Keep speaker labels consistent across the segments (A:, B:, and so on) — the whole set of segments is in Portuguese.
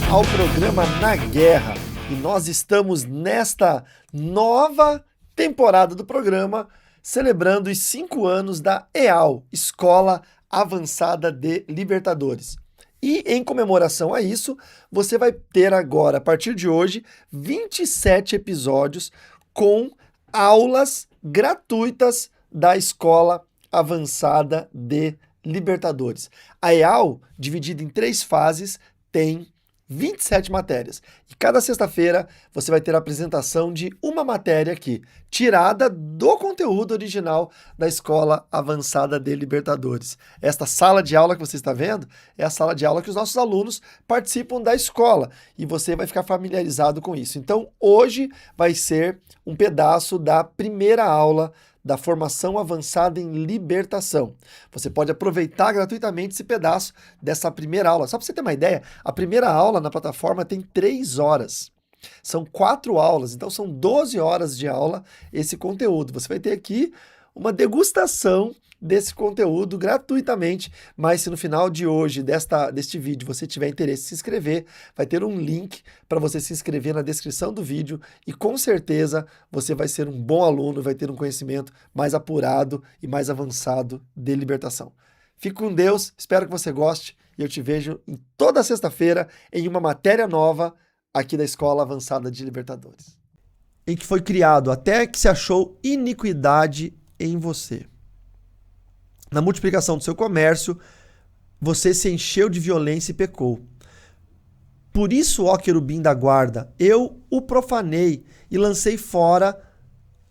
A: ao programa Na Guerra e nós estamos nesta nova temporada do programa celebrando os 5 anos da EAL, Escola Avançada de Libertadores. E em comemoração a isso, você vai ter agora, a partir de hoje, 27 episódios com aulas gratuitas da Escola Avançada de Libertadores. A EAL, dividida em 3 fases, tem 27 matérias. E cada sexta-feira você vai ter a apresentação de uma matéria aqui, tirada do conteúdo original da Escola Avançada de Libertadores. Esta sala de aula que você está vendo é a sala de aula que os nossos alunos participam da escola e você vai ficar familiarizado com isso. Então, hoje vai ser um pedaço da primeira aula da formação avançada em libertação. Você pode aproveitar gratuitamente esse pedaço dessa primeira aula. Só para você ter uma ideia, a primeira aula na plataforma tem 3 horas. São 4 aulas, então são 12 horas de aula esse conteúdo. Você vai ter aqui uma degustação desse conteúdo gratuitamente, mas se no final de hoje, deste vídeo, você tiver interesse em se inscrever, vai ter um link para você se inscrever na descrição do vídeo e com certeza você vai ser um bom aluno, vai ter um conhecimento mais apurado e mais avançado de libertação. Fique com Deus, espero que você goste e eu te vejo em toda sexta-feira em uma matéria nova aqui da Escola Avançada de Libertadores. Em que foi criado até que se achou iniquidade em você. Na multiplicação do seu comércio, você se encheu de violência e pecou. Por isso, ó querubim da guarda, eu o profanei e lancei fora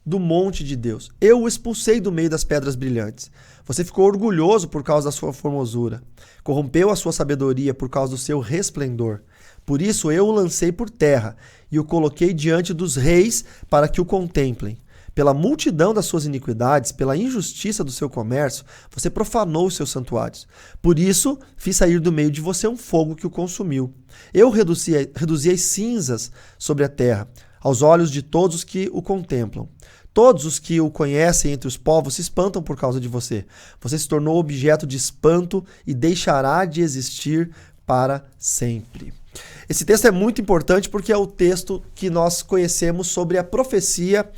A: do monte de Deus. Eu o expulsei do meio das pedras brilhantes. Você ficou orgulhoso por causa da sua formosura. Corrompeu a sua sabedoria por causa do seu resplendor. Por isso, eu o lancei por terra e o coloquei diante dos reis para que o contemplem. Pela multidão das suas iniquidades, pela injustiça do seu comércio, você profanou os seus santuários. Por isso, fiz sair do meio de você um fogo que o consumiu. Eu reduzi as cinzas sobre a terra, aos olhos de todos os que o contemplam. Todos os que o conhecem entre os povos se espantam por causa de você. Você se tornou objeto de espanto e deixará de existir para sempre. Esse texto é muito importante porque é o texto que nós conhecemos sobre a profecia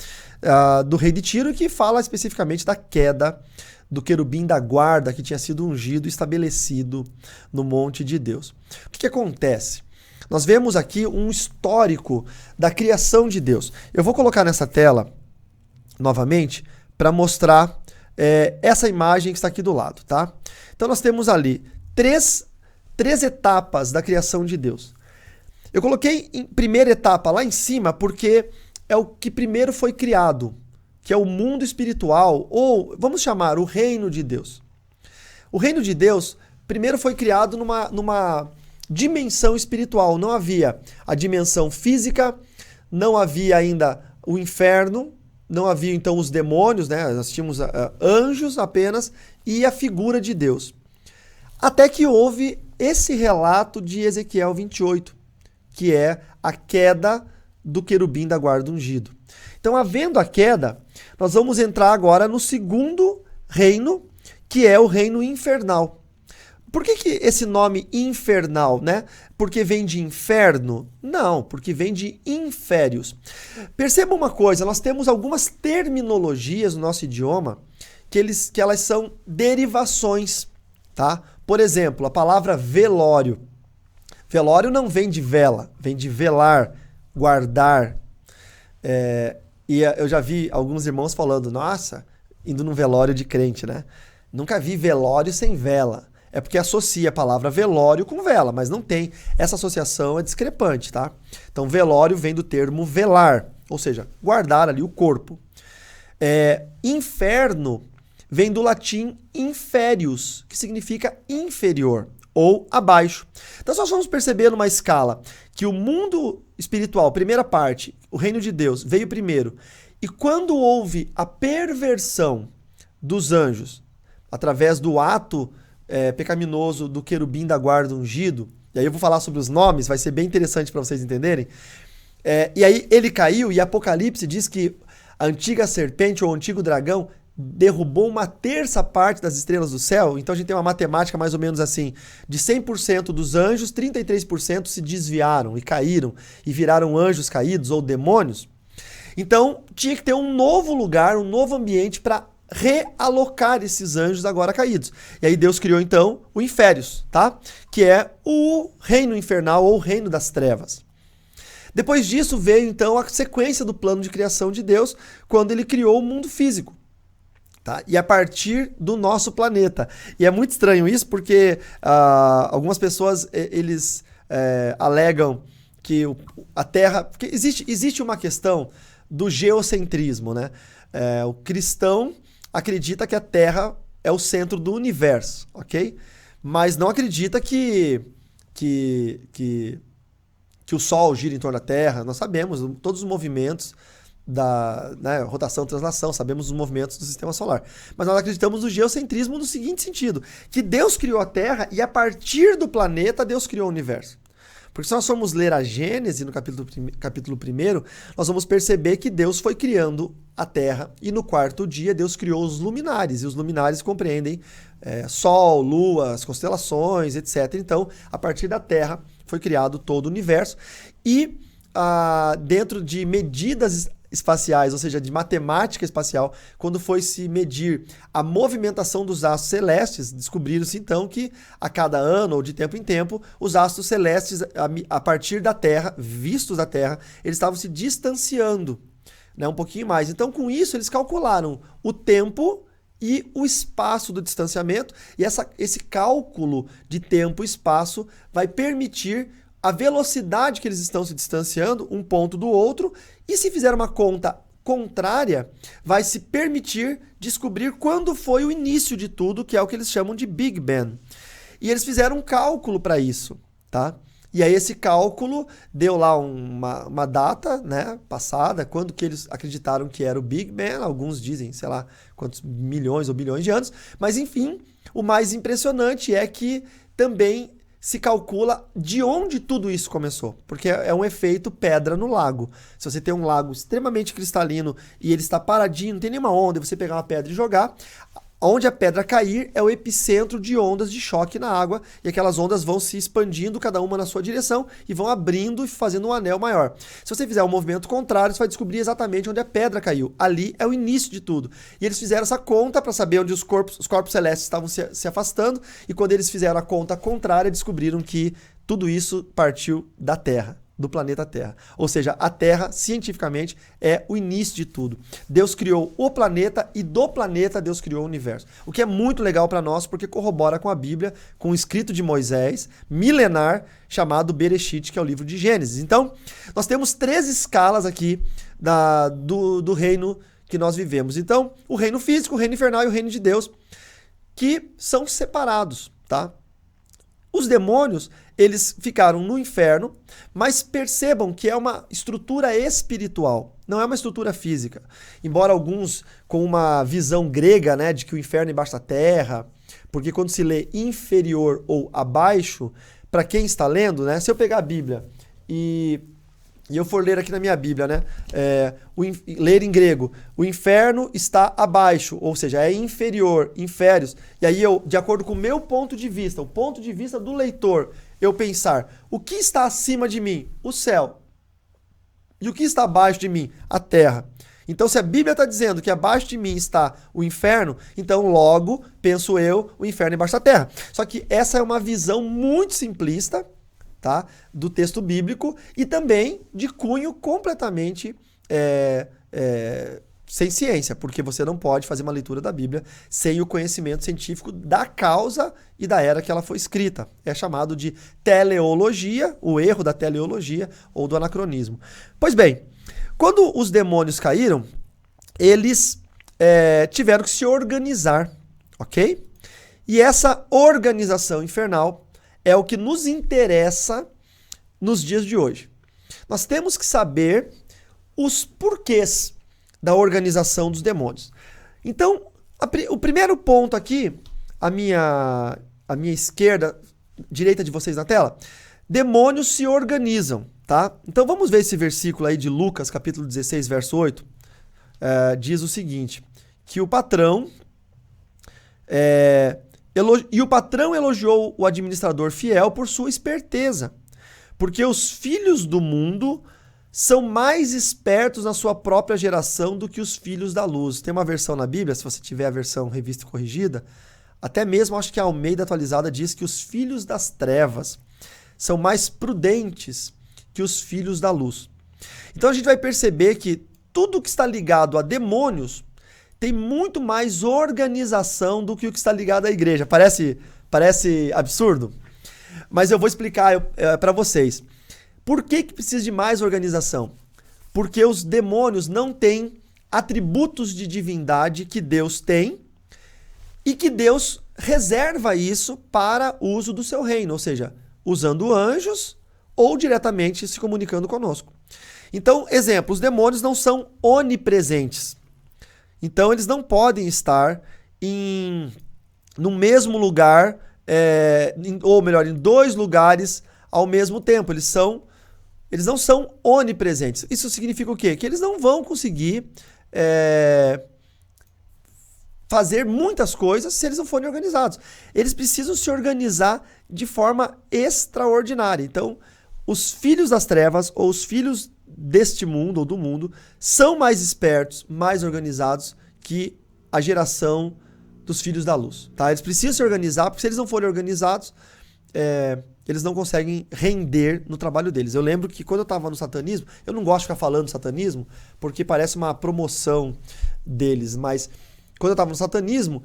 A: do rei de Tiro, que fala especificamente da queda do querubim da guarda que tinha sido ungido e estabelecido no monte de Deus. O que acontece? Nós vemos aqui um histórico da criação de Deus. Eu vou colocar nessa tela novamente para mostrar essa imagem que está aqui do lado, tá? Então nós temos ali três etapas da criação de Deus. Eu coloquei em primeira etapa lá em cima porque é o que primeiro foi criado, que é o mundo espiritual, ou vamos chamar o reino de Deus. O reino de Deus primeiro foi criado numa dimensão espiritual. Não havia a dimensão física, não havia ainda o inferno, não havia então os demônios, né? Nós tínhamos anjos apenas e a figura de Deus. Até que houve esse relato de Ezequiel 28, que é a queda do querubim da guarda ungido. Então, havendo a queda, nós vamos entrar agora no segundo reino, que é o reino infernal. Por que esse nome infernal, né? Porque vem de inferno? Não, porque vem de inférios. Perceba uma coisa, nós temos algumas terminologias no nosso idioma que elas são derivações, tá? Por exemplo, a palavra velório. Velório não vem de vela, vem de velar, guardar. E eu já vi alguns irmãos falando, nossa, indo num velório de crente, né? Nunca vi velório sem vela. É porque associa a palavra velório com vela, mas não tem. Essa associação é discrepante, tá? Então, velório vem do termo velar, ou seja, guardar ali o corpo. Inferno vem do latim inferius, que significa inferior ou abaixo. Então, nós vamos perceber numa escala que o mundo espiritual, primeira parte, o reino de Deus, veio primeiro. E quando houve a perversão dos anjos, através do ato pecaminoso do querubim da guarda ungido, e aí eu vou falar sobre os nomes, vai ser bem interessante para vocês entenderem, e aí ele caiu, e Apocalipse diz que a antiga serpente ou o antigo dragão derrubou uma terça parte das estrelas do céu. Então a gente tem uma matemática mais ou menos assim, de 100% dos anjos, 33% se desviaram e caíram e viraram anjos caídos ou demônios. Então tinha que ter um novo lugar, um novo ambiente para realocar esses anjos agora caídos. E aí Deus criou então o Inférios, tá? Que é o reino infernal ou o reino das trevas. Depois disso veio então a sequência do plano de criação de Deus, quando ele criou o mundo físico. Tá? E a partir do nosso planeta. E é muito estranho isso, porque algumas pessoas eles alegam que a Terra... Porque existe uma questão do geocentrismo, né? O cristão acredita que a Terra é o centro do universo, ok? Mas não acredita que o Sol gira em torno da Terra. Nós sabemos todos os movimentos da rotação, translação, sabemos os movimentos do sistema solar. Mas nós acreditamos no geocentrismo no seguinte sentido, que Deus criou a Terra e a partir do planeta Deus criou o universo. Porque se nós formos ler a Gênesis no capítulo 1, nós vamos perceber que Deus foi criando a Terra e no quarto dia Deus criou os luminares. E os luminares compreendem Sol, Lua, as constelações, etc. Então, a partir da Terra foi criado todo o universo. E dentro de medidas espaciais, ou seja, de matemática espacial, quando foi se medir a movimentação dos astros celestes, descobriram-se então que a cada ano ou de tempo em tempo, os astros celestes, a partir da Terra, vistos da Terra, eles estavam se distanciando, né, um pouquinho mais. Então, com isso, eles calcularam o tempo e o espaço do distanciamento, e esse cálculo de tempo e espaço vai permitir a velocidade que eles estão se distanciando um ponto do outro, e se fizer uma conta contrária, vai se permitir descobrir quando foi o início de tudo, que é o que eles chamam de Big Bang. E eles fizeram um cálculo para isso, tá? E aí esse cálculo deu lá uma data, né, passada, quando que eles acreditaram que era o Big Bang. Alguns dizem, sei lá, quantos milhões ou bilhões de anos. Mas enfim, o mais impressionante é que também se calcula de onde tudo isso começou, porque é um efeito pedra no lago. Se você tem um lago extremamente cristalino e ele está paradinho, não tem nenhuma onda, e você pegar uma pedra e jogar, onde a pedra cair é o epicentro de ondas de choque na água, e aquelas ondas vão se expandindo, cada uma na sua direção, e vão abrindo e fazendo um anel maior. Se você fizer um movimento contrário, você vai descobrir exatamente onde a pedra caiu. Ali é o início de tudo. E eles fizeram essa conta para saber onde os corpos celestes estavam se afastando, e quando eles fizeram a conta contrária, descobriram que tudo isso partiu da Terra, do planeta Terra. Ou seja, a Terra, cientificamente, é o início de tudo. Deus criou o planeta e do planeta Deus criou o universo. O que é muito legal para nós, porque corrobora com a Bíblia, com o escrito de Moisés, milenar, chamado Bereshit, que é o livro de Gênesis. Então, nós temos 3 escalas aqui do reino que nós vivemos. Então, o reino físico, o reino infernal e o reino de Deus, que são separados, tá? Os demônios, eles ficaram no inferno, mas percebam que é uma estrutura espiritual, não é uma estrutura física. Embora alguns com uma visão grega, né, de que o inferno é embaixo da terra, porque quando se lê inferior ou abaixo, para quem está lendo, né, se eu pegar a Bíblia e eu for ler aqui na minha Bíblia, né, ler em grego, o inferno está abaixo, ou seja, é inferior, inférios. E aí eu, de acordo com o meu ponto de vista, o ponto de vista do leitor, eu pensar, o que está acima de mim? O céu. E o que está abaixo de mim? A terra. Então, se a Bíblia está dizendo que abaixo de mim está o inferno, então logo, penso eu, o inferno embaixo da terra. Só que essa é uma visão muito simplista, tá, do texto bíblico e também de cunho completamente sem ciência, porque você não pode fazer uma leitura da Bíblia sem o conhecimento científico da causa e da era que ela foi escrita. É chamado de teleologia, o erro da teleologia ou do anacronismo. Pois bem, quando os demônios caíram, eles tiveram que se organizar, ok? E essa organização infernal é o que nos interessa nos dias de hoje. Nós temos que saber os porquês da organização dos demônios. Então, o primeiro ponto aqui, a minha esquerda, direita de vocês na tela, demônios se organizam, tá? Então vamos ver esse versículo aí de Lucas, capítulo 16, verso 8, diz o seguinte, que o patrão o patrão elogiou o administrador fiel por sua esperteza, porque os filhos do mundo são mais espertos na sua própria geração do que os filhos da luz. Tem uma versão na Bíblia, se você tiver a versão revista e corrigida, até mesmo acho que a Almeida atualizada diz que os filhos das trevas são mais prudentes que os filhos da luz. Então a gente vai perceber que tudo que está ligado a demônios tem muito mais organização do que o que está ligado à igreja. Parece absurdo? Mas eu vou explicar para vocês. Por que precisa de mais organização? Porque os demônios não têm atributos de divindade que Deus tem e que Deus reserva isso para o uso do seu reino, ou seja, usando anjos ou diretamente se comunicando conosco. Então, exemplo, os demônios não são onipresentes. Então, eles não podem estar no mesmo lugar, ou melhor, em dois lugares ao mesmo tempo. Eles não são onipresentes. Isso significa o quê? Que eles não vão conseguir fazer muitas coisas se eles não forem organizados. Eles precisam se organizar de forma extraordinária. Então, os filhos das trevas, ou os filhos deste mundo, ou do mundo, são mais espertos, mais organizados que a geração dos filhos da luz. Tá? Eles precisam se organizar, porque se eles não forem organizados, eles não conseguem render no trabalho deles. Eu lembro que quando eu estava no satanismo, eu não gosto de ficar falando satanismo, porque parece uma promoção deles, mas quando eu estava no satanismo,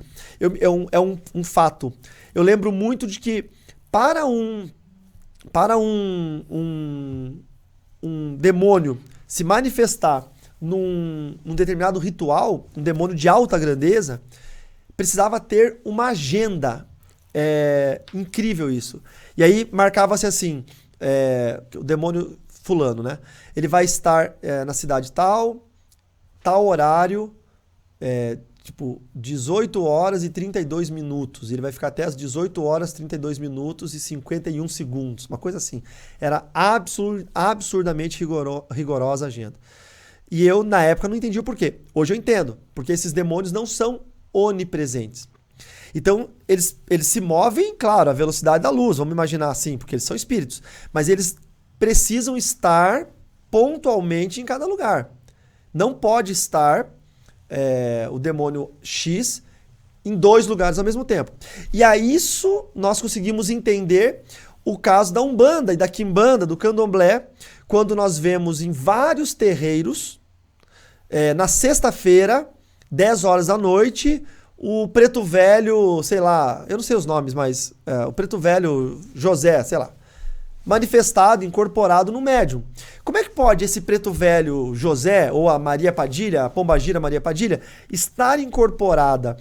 A: um fato. Eu lembro muito de que para um demônio se manifestar num determinado ritual, um demônio de alta grandeza, precisava ter uma agenda. Incrível isso. E aí marcava-se assim, o demônio fulano, né? Ele vai estar na cidade tal horário, tipo 18 horas e 32 minutos. Ele vai ficar até as 18 horas, 32 minutos e 51 segundos. Uma coisa assim. Era absurdamente rigorosa a agenda. E eu, na época, não entendi o porquê. Hoje eu entendo. Porque esses demônios não são onipresentes. Então, eles se movem, claro, à velocidade da luz, vamos imaginar assim, porque eles são espíritos. Mas eles precisam estar pontualmente em cada lugar. Não pode estar o demônio X em dois lugares ao mesmo tempo. E a isso nós conseguimos entender o caso da Umbanda e da Quimbanda, do Candomblé, quando nós vemos em vários terreiros, na sexta-feira, 10 horas da noite, o preto velho, sei lá, eu não sei os nomes, mas o preto velho José, sei lá, manifestado, incorporado no médium. Como é que pode esse preto velho José, ou a Maria Padilha, a Pombagira Maria Padilha, estar incorporada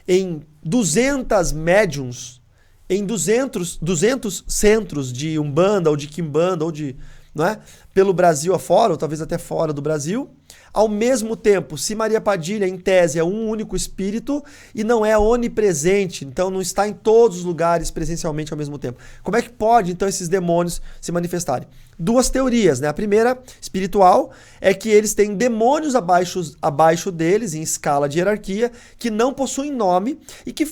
A: em 200 médiums, em 200 centros de Umbanda, ou de Quimbanda, ou de, não é? Pelo Brasil afora, ou talvez até fora do Brasil? Ao mesmo tempo, se Maria Padilha, em tese, é um único espírito e não é onipresente, então não está em todos os lugares presencialmente ao mesmo tempo. Como é que pode, então, esses demônios se manifestarem? Duas teorias, né? A primeira, espiritual, é que eles têm demônios abaixo deles, em escala de hierarquia, que não possuem nome e que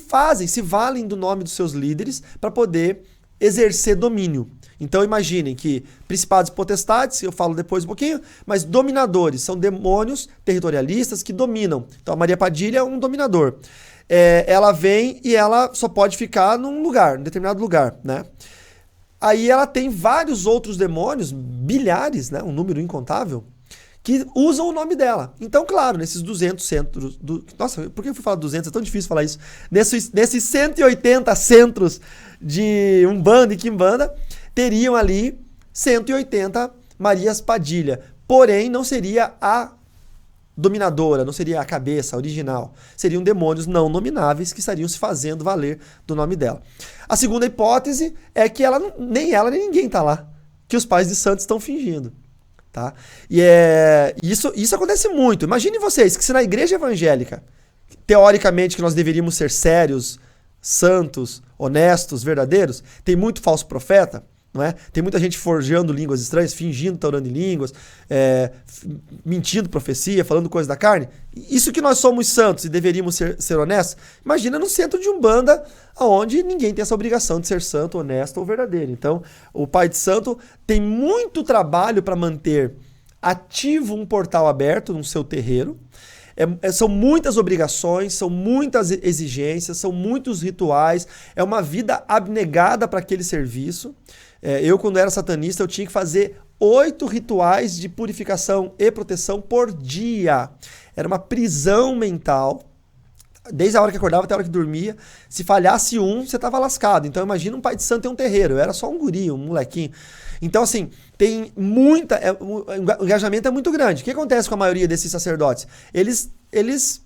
A: se valem do nome dos seus líderes para poder exercer domínio. Então imaginem que principados e potestades, eu falo depois um pouquinho, mas dominadores, são demônios territorialistas que dominam. Então a Maria Padilha é um dominador. Ela vem e ela só pode ficar num determinado lugar, né? Aí ela tem vários outros demônios, bilhares, né? Um número incontável, que usam o nome dela. Então, claro, nesses 200 centros... Nossa, por que eu fui falar 200? É tão difícil falar isso. Nesses 180 centros de Umbanda e Quimbanda, teriam ali 180 Marias Padilha. Porém, não seria a dominadora, não seria a cabeça original. Seriam demônios não nomináveis que estariam se fazendo valer do nome dela. A segunda hipótese é que nem ela nem ninguém está lá. Que os pais de santos estão fingindo. Tá? E isso acontece muito. Imagine vocês que se na igreja evangélica, teoricamente que nós deveríamos ser sérios, santos, honestos, verdadeiros, tem muito falso profeta. não é? Tem muita gente forjando línguas estranhas, fingindo estar orando em línguas, mentindo profecia, falando coisas da carne. Isso que nós somos santos e deveríamos ser honestos, imagina no centro de Umbanda, onde ninguém tem essa obrigação de ser santo, honesto ou verdadeiro. Então, o pai de santo tem muito trabalho para manter ativo um portal aberto no seu terreiro. São muitas obrigações, são muitas exigências, são muitos rituais, é uma vida abnegada para aquele serviço. Eu, quando era satanista, eu tinha que fazer 8 rituais de purificação e proteção por dia. Era uma prisão mental, desde a hora que acordava até a hora que dormia. Se falhasse um, você estava lascado. Então imagina um pai de santo ter um terreiro, eu era só um guri, um molequinho. Então assim, tem muita... o engajamento é muito grande. O que acontece com a maioria desses sacerdotes? Eles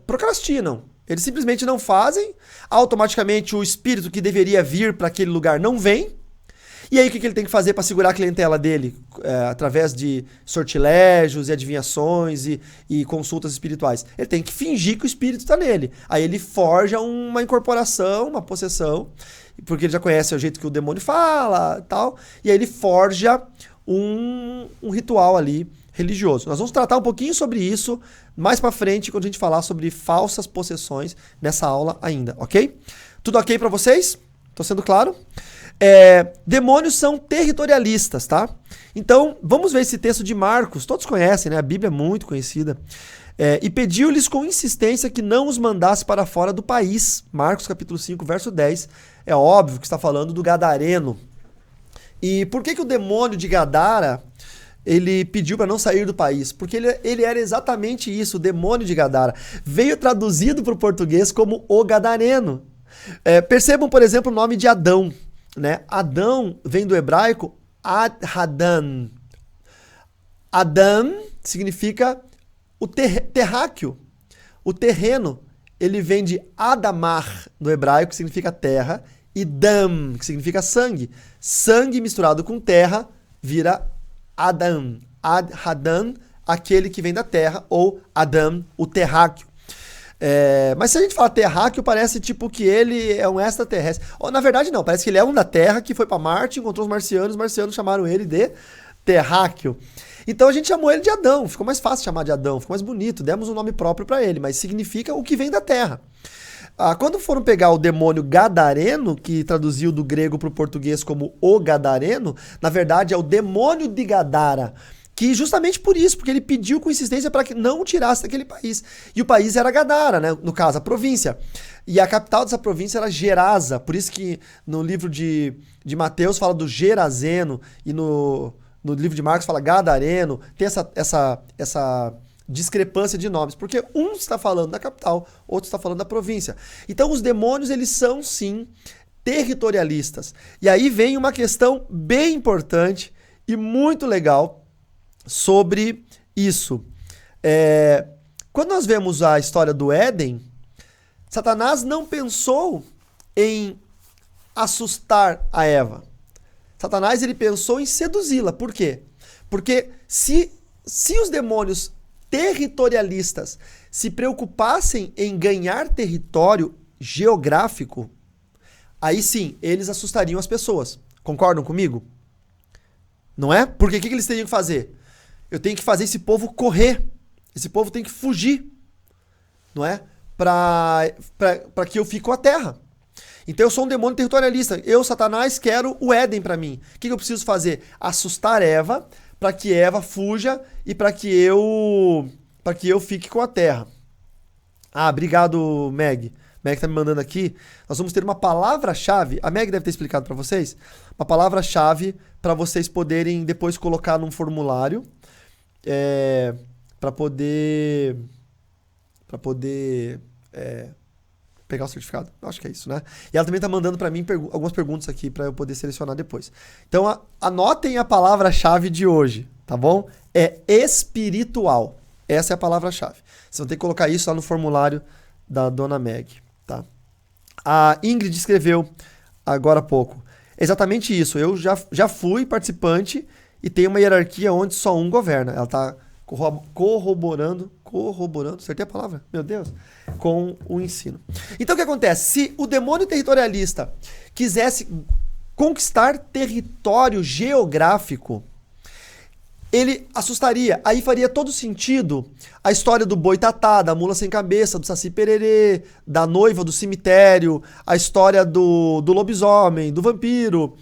A: procrastinam. Eles simplesmente não fazem, automaticamente o espírito que deveria vir para aquele lugar não vem. E aí o que ele tem que fazer para segurar a clientela dele? Através de sortilégios e adivinhações e consultas espirituais. Ele tem que fingir que o espírito está nele. Aí ele forja uma incorporação, uma possessão, porque ele já conhece o jeito que o demônio fala, tal. E aí ele forja um ritual ali religioso. Nós vamos tratar um pouquinho sobre isso mais para frente, quando a gente falar sobre falsas possessões nessa aula ainda, ok? Tudo ok para vocês? Tô sendo claro? Demônios são territorialistas, tá? Então, vamos ver esse texto de Marcos. Todos conhecem, né? A Bíblia é muito conhecida. E pediu-lhes com insistência que não os mandasse para fora do país. Marcos capítulo 5, verso 10. É óbvio que está falando do gadareno. E por que o demônio de Gadara ele pediu para não sair do país? Porque ele era exatamente isso, o demônio de Gadara. Veio traduzido para o português como o gadareno. Percebam, por exemplo, o nome de Adão. Né? Adão vem do hebraico Ad-Hadan. Adam significa o terráqueo, o terreno. Ele vem de Adamar, do hebraico, que significa terra, e Dam, que significa sangue. Sangue misturado com terra vira Adam. Ad-Hadan, aquele que vem da terra, ou Adam, o terráqueo. Mas se a gente fala terráqueo, parece tipo que ele é um extraterrestre. Na verdade não, parece que ele é um da Terra que foi para Marte, encontrou os marcianos chamaram ele de terráqueo. Então a gente chamou ele de Adão, ficou mais fácil chamar de Adão, ficou mais bonito, demos um nome próprio para ele, mas significa o que vem da Terra. Quando foram pegar o demônio gadareno, que traduziu do grego para o português como o gadareno, na verdade é o demônio de Gadara, que justamente por isso, porque ele pediu com insistência para que não o tirasse daquele país. E o país era Gadara, né? No caso, a província. E a capital dessa província era Gerasa, por isso que no livro de Mateus fala do Gerazeno, e no livro de Marcos fala Gadareno, tem essa discrepância de nomes, porque um está falando da capital, outro está falando da província. Então os demônios, eles são sim territorialistas. E aí vem uma questão bem importante e muito legal sobre isso. Quando nós vemos a história do Éden, Satanás não pensou em assustar a Eva. Satanás ele pensou em seduzi-la. Por quê? Porque se os demônios territorialistas se preocupassem em ganhar território geográfico, aí sim, eles assustariam as pessoas. Concordam comigo? Não é? Porque o que eles teriam que fazer? Eu tenho que fazer esse povo correr. Esse povo tem que fugir. Não é? Para que eu fique com a terra. Então eu sou um demônio territorialista. Eu, Satanás, quero o Éden para mim. O que eu preciso fazer? Assustar Eva, para que Eva fuja e para que eu fique com a terra. Obrigado, Meg. Meg tá me mandando aqui. Nós vamos ter uma palavra-chave. A Meg deve ter explicado para vocês. Uma palavra-chave para vocês poderem depois colocar num formulário. Para poder pegar o certificado. Acho que é isso, né? E ela também tá mandando para mim algumas perguntas aqui para eu poder selecionar depois. Então anotem a palavra-chave de hoje, tá bom? É espiritual. Essa é a palavra-chave. Vocês vão ter que colocar isso lá no formulário da dona Meg, tá? A Ingrid escreveu agora há pouco. Exatamente isso. Eu já fui participante e tem uma hierarquia onde só um governa. Ela está corroborando, acertei a palavra, meu Deus, com o ensino. Então o que acontece? Se o demônio territorialista quisesse conquistar território geográfico, ele assustaria. Aí faria todo sentido a história do boitatá, da mula sem cabeça, do saci pererê, da noiva do cemitério, a história do lobisomem, do vampiro,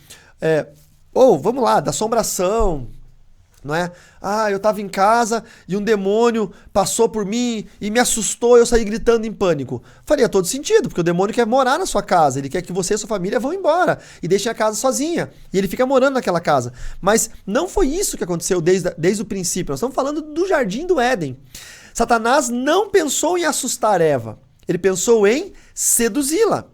A: ou vamos lá, da assombração, não é? Ah, eu tava em casa e um demônio passou por mim e me assustou, eu saí gritando em pânico. Faria todo sentido, porque o demônio quer morar na sua casa, ele quer que você e sua família vão embora e deixem a casa sozinha. E ele fica morando naquela casa. Mas não foi isso que aconteceu desde o princípio. Nós estamos falando do Jardim do Éden. Satanás não pensou em assustar Eva, ele pensou em seduzi-la.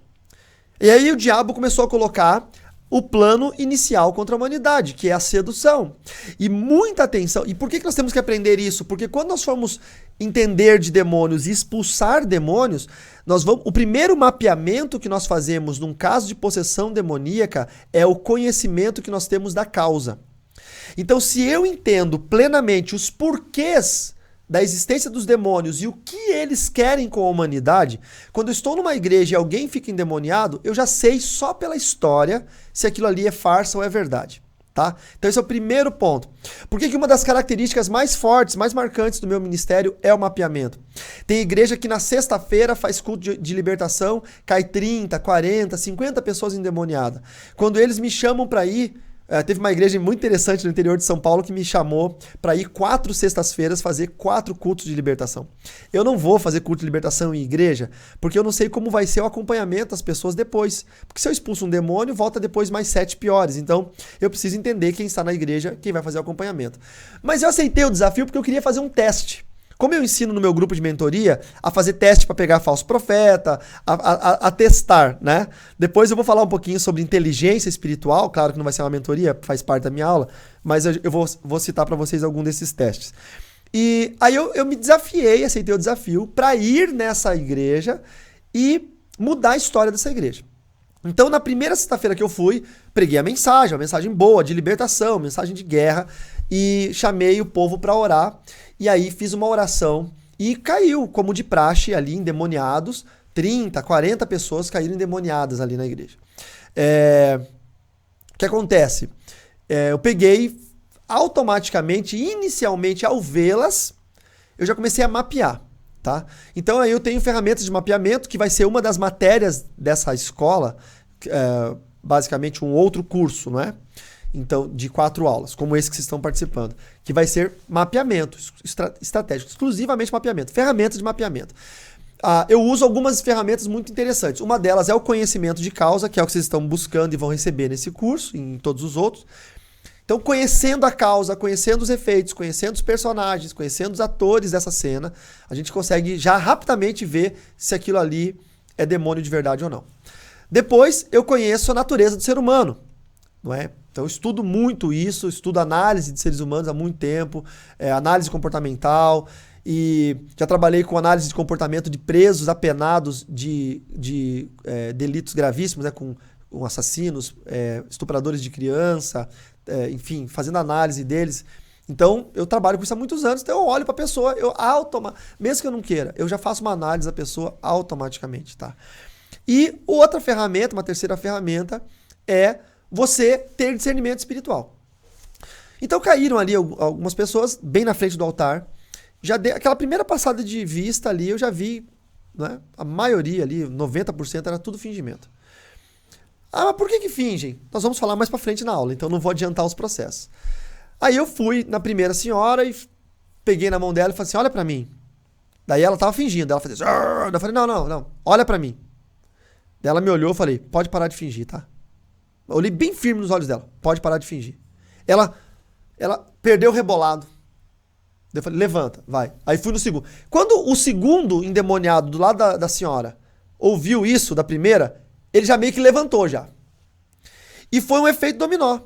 A: E aí o diabo começou a colocar o plano inicial contra a humanidade, que é a sedução. E muita atenção. E por que nós temos que aprender isso? Porque quando nós formos entender de demônios e expulsar demônios, o primeiro mapeamento que nós fazemos num caso de possessão demoníaca é o conhecimento que nós temos da causa. Então, se eu entendo plenamente os porquês da existência dos demônios e o que eles querem com a humanidade, quando eu estou numa igreja e alguém fica endemoniado, eu já sei só pela história se aquilo ali é farsa ou é verdade, tá? Então esse é o primeiro ponto. Por que uma das características mais fortes, mais marcantes do meu ministério é o mapeamento? Tem igreja que na sexta-feira faz culto de libertação, cai 30, 40, 50 pessoas endemoniadas. Quando eles me chamam para ir, teve uma igreja muito interessante no interior de São Paulo que me chamou para ir 4 sextas-feiras fazer 4 cultos de libertação. Eu não vou fazer culto de libertação em igreja, porque eu não sei como vai ser o acompanhamento das pessoas depois. Porque se eu expulso um demônio, volta depois mais 7 piores. Então, eu preciso entender quem está na igreja, quem vai fazer o acompanhamento. Mas eu aceitei o desafio porque eu queria fazer um teste. Como eu ensino no meu grupo de mentoria a fazer teste para pegar falso profeta, a testar, né? Depois eu vou falar um pouquinho sobre inteligência espiritual, claro que não vai ser uma mentoria, faz parte da minha aula, mas eu vou citar para vocês algum desses testes. E aí eu me desafiei, aceitei o desafio para ir nessa igreja e mudar a história dessa igreja. Então, na primeira sexta-feira que eu fui, preguei a mensagem, uma mensagem boa, de libertação, mensagem de guerra, e chamei o povo para orar, e aí fiz uma oração, e caiu, como de praxe, ali endemoniados, 30, 40 pessoas caíram endemoniadas ali na igreja. O que acontece? Eu peguei, automaticamente, inicialmente, ao vê-las, eu já comecei a mapear. Tá? Então aí eu tenho ferramentas de mapeamento, que vai ser uma das matérias dessa escola, basicamente um outro curso, não é? Então, de 4 aulas, como esse que vocês estão participando, que vai ser mapeamento estratégico, exclusivamente mapeamento, ferramentas de mapeamento. Eu uso algumas ferramentas muito interessantes. Uma delas é o conhecimento de causa, que é o que vocês estão buscando e vão receber nesse curso, e em todos os outros. Então, conhecendo a causa, conhecendo os efeitos, conhecendo os personagens, conhecendo os atores dessa cena, a gente consegue já rapidamente ver se aquilo ali é demônio de verdade ou não. Depois, eu conheço a natureza do ser humano, não é? Então, eu estudo muito isso, estudo análise de seres humanos há muito tempo, análise comportamental, e já trabalhei com análise de comportamento de presos apenados de delitos gravíssimos, né, com assassinos, estupradores de criança, enfim, fazendo análise deles. Então, eu trabalho com isso há muitos anos, então eu olho para a pessoa, mesmo que eu não queira, eu já faço uma análise da pessoa automaticamente, tá? E outra ferramenta, uma terceira ferramenta, é você ter discernimento espiritual. Então, caíram ali algumas pessoas bem na frente do altar, aquela primeira passada de vista ali, eu já vi, né, a maioria ali, 90% era tudo fingimento. Mas por que fingem? Nós vamos falar mais pra frente na aula, então não vou adiantar os processos. Aí eu fui na primeira senhora e peguei na mão dela e falei assim, olha pra mim. Daí ela tava fingindo, ela fazia assim, eu falei, não, olha pra mim. Daí ela me olhou e falei, pode parar de fingir, tá? Eu olhei bem firme nos olhos dela, pode parar de fingir. Ela perdeu o rebolado. Daí eu falei, levanta, vai. Aí fui no segundo. Quando o segundo endemoniado do lado da senhora ouviu isso da primeira, ele já meio que levantou já. E foi um efeito dominó.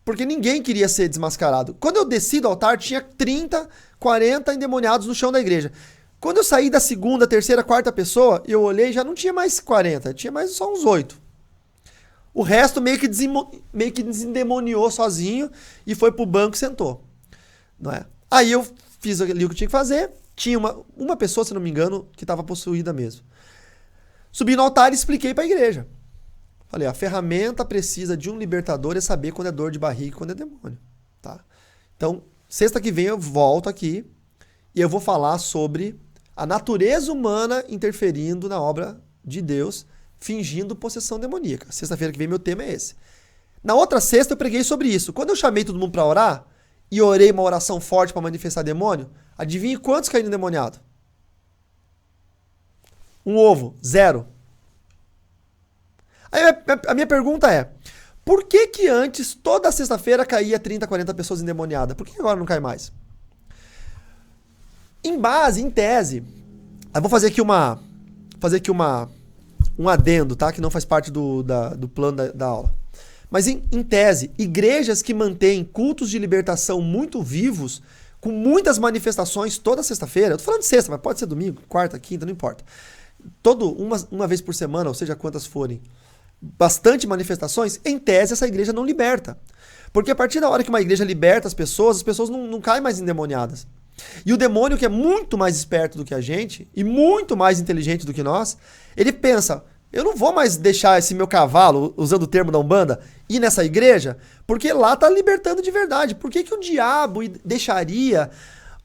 A: Porque ninguém queria ser desmascarado. Quando eu desci do altar, tinha 30, 40 endemoniados no chão da igreja. Quando eu saí da segunda, terceira, quarta pessoa, eu olhei e já não tinha mais 40, tinha mais só uns 8. O resto meio que desendemoniou sozinho e foi pro banco e sentou. Não é? Aí eu fiz ali o que eu tinha que fazer. Tinha uma pessoa, se não me engano, que estava possuída mesmo. Subi no altar e expliquei para a igreja. Falei, a ferramenta precisa de um libertador é saber quando é dor de barriga e quando é demônio, tá? Então, sexta que vem eu volto aqui e eu vou falar sobre a natureza humana interferindo na obra de Deus, fingindo possessão demoníaca. Sexta-feira que vem meu tema é esse. Na outra sexta eu preguei sobre isso. Quando eu chamei todo mundo para orar e orei uma oração forte para manifestar demônio, adivinhe quantos caíram endemoniados? Um ovo, 0. Aí a minha pergunta é, por que que antes, toda sexta-feira, caía 30, 40 pessoas endemoniadas? Por que agora não cai mais? Em tese, eu vou fazer aqui um adendo, tá? Que não faz parte do plano da aula. Mas em tese, igrejas que mantêm cultos de libertação muito vivos, com muitas manifestações toda sexta-feira, eu tô falando de sexta, mas pode ser domingo, quarta, quinta, não importa. Uma vez por semana, ou seja, quantas forem, bastante manifestações, em tese essa igreja não liberta. Porque a partir da hora que uma igreja liberta as pessoas não caem mais endemoniadas. E o demônio, que é muito mais esperto do que a gente, e muito mais inteligente do que nós, ele pensa, eu não vou mais deixar esse meu cavalo, usando o termo da Umbanda, ir nessa igreja, porque lá tá libertando de verdade. Por que que o diabo deixaria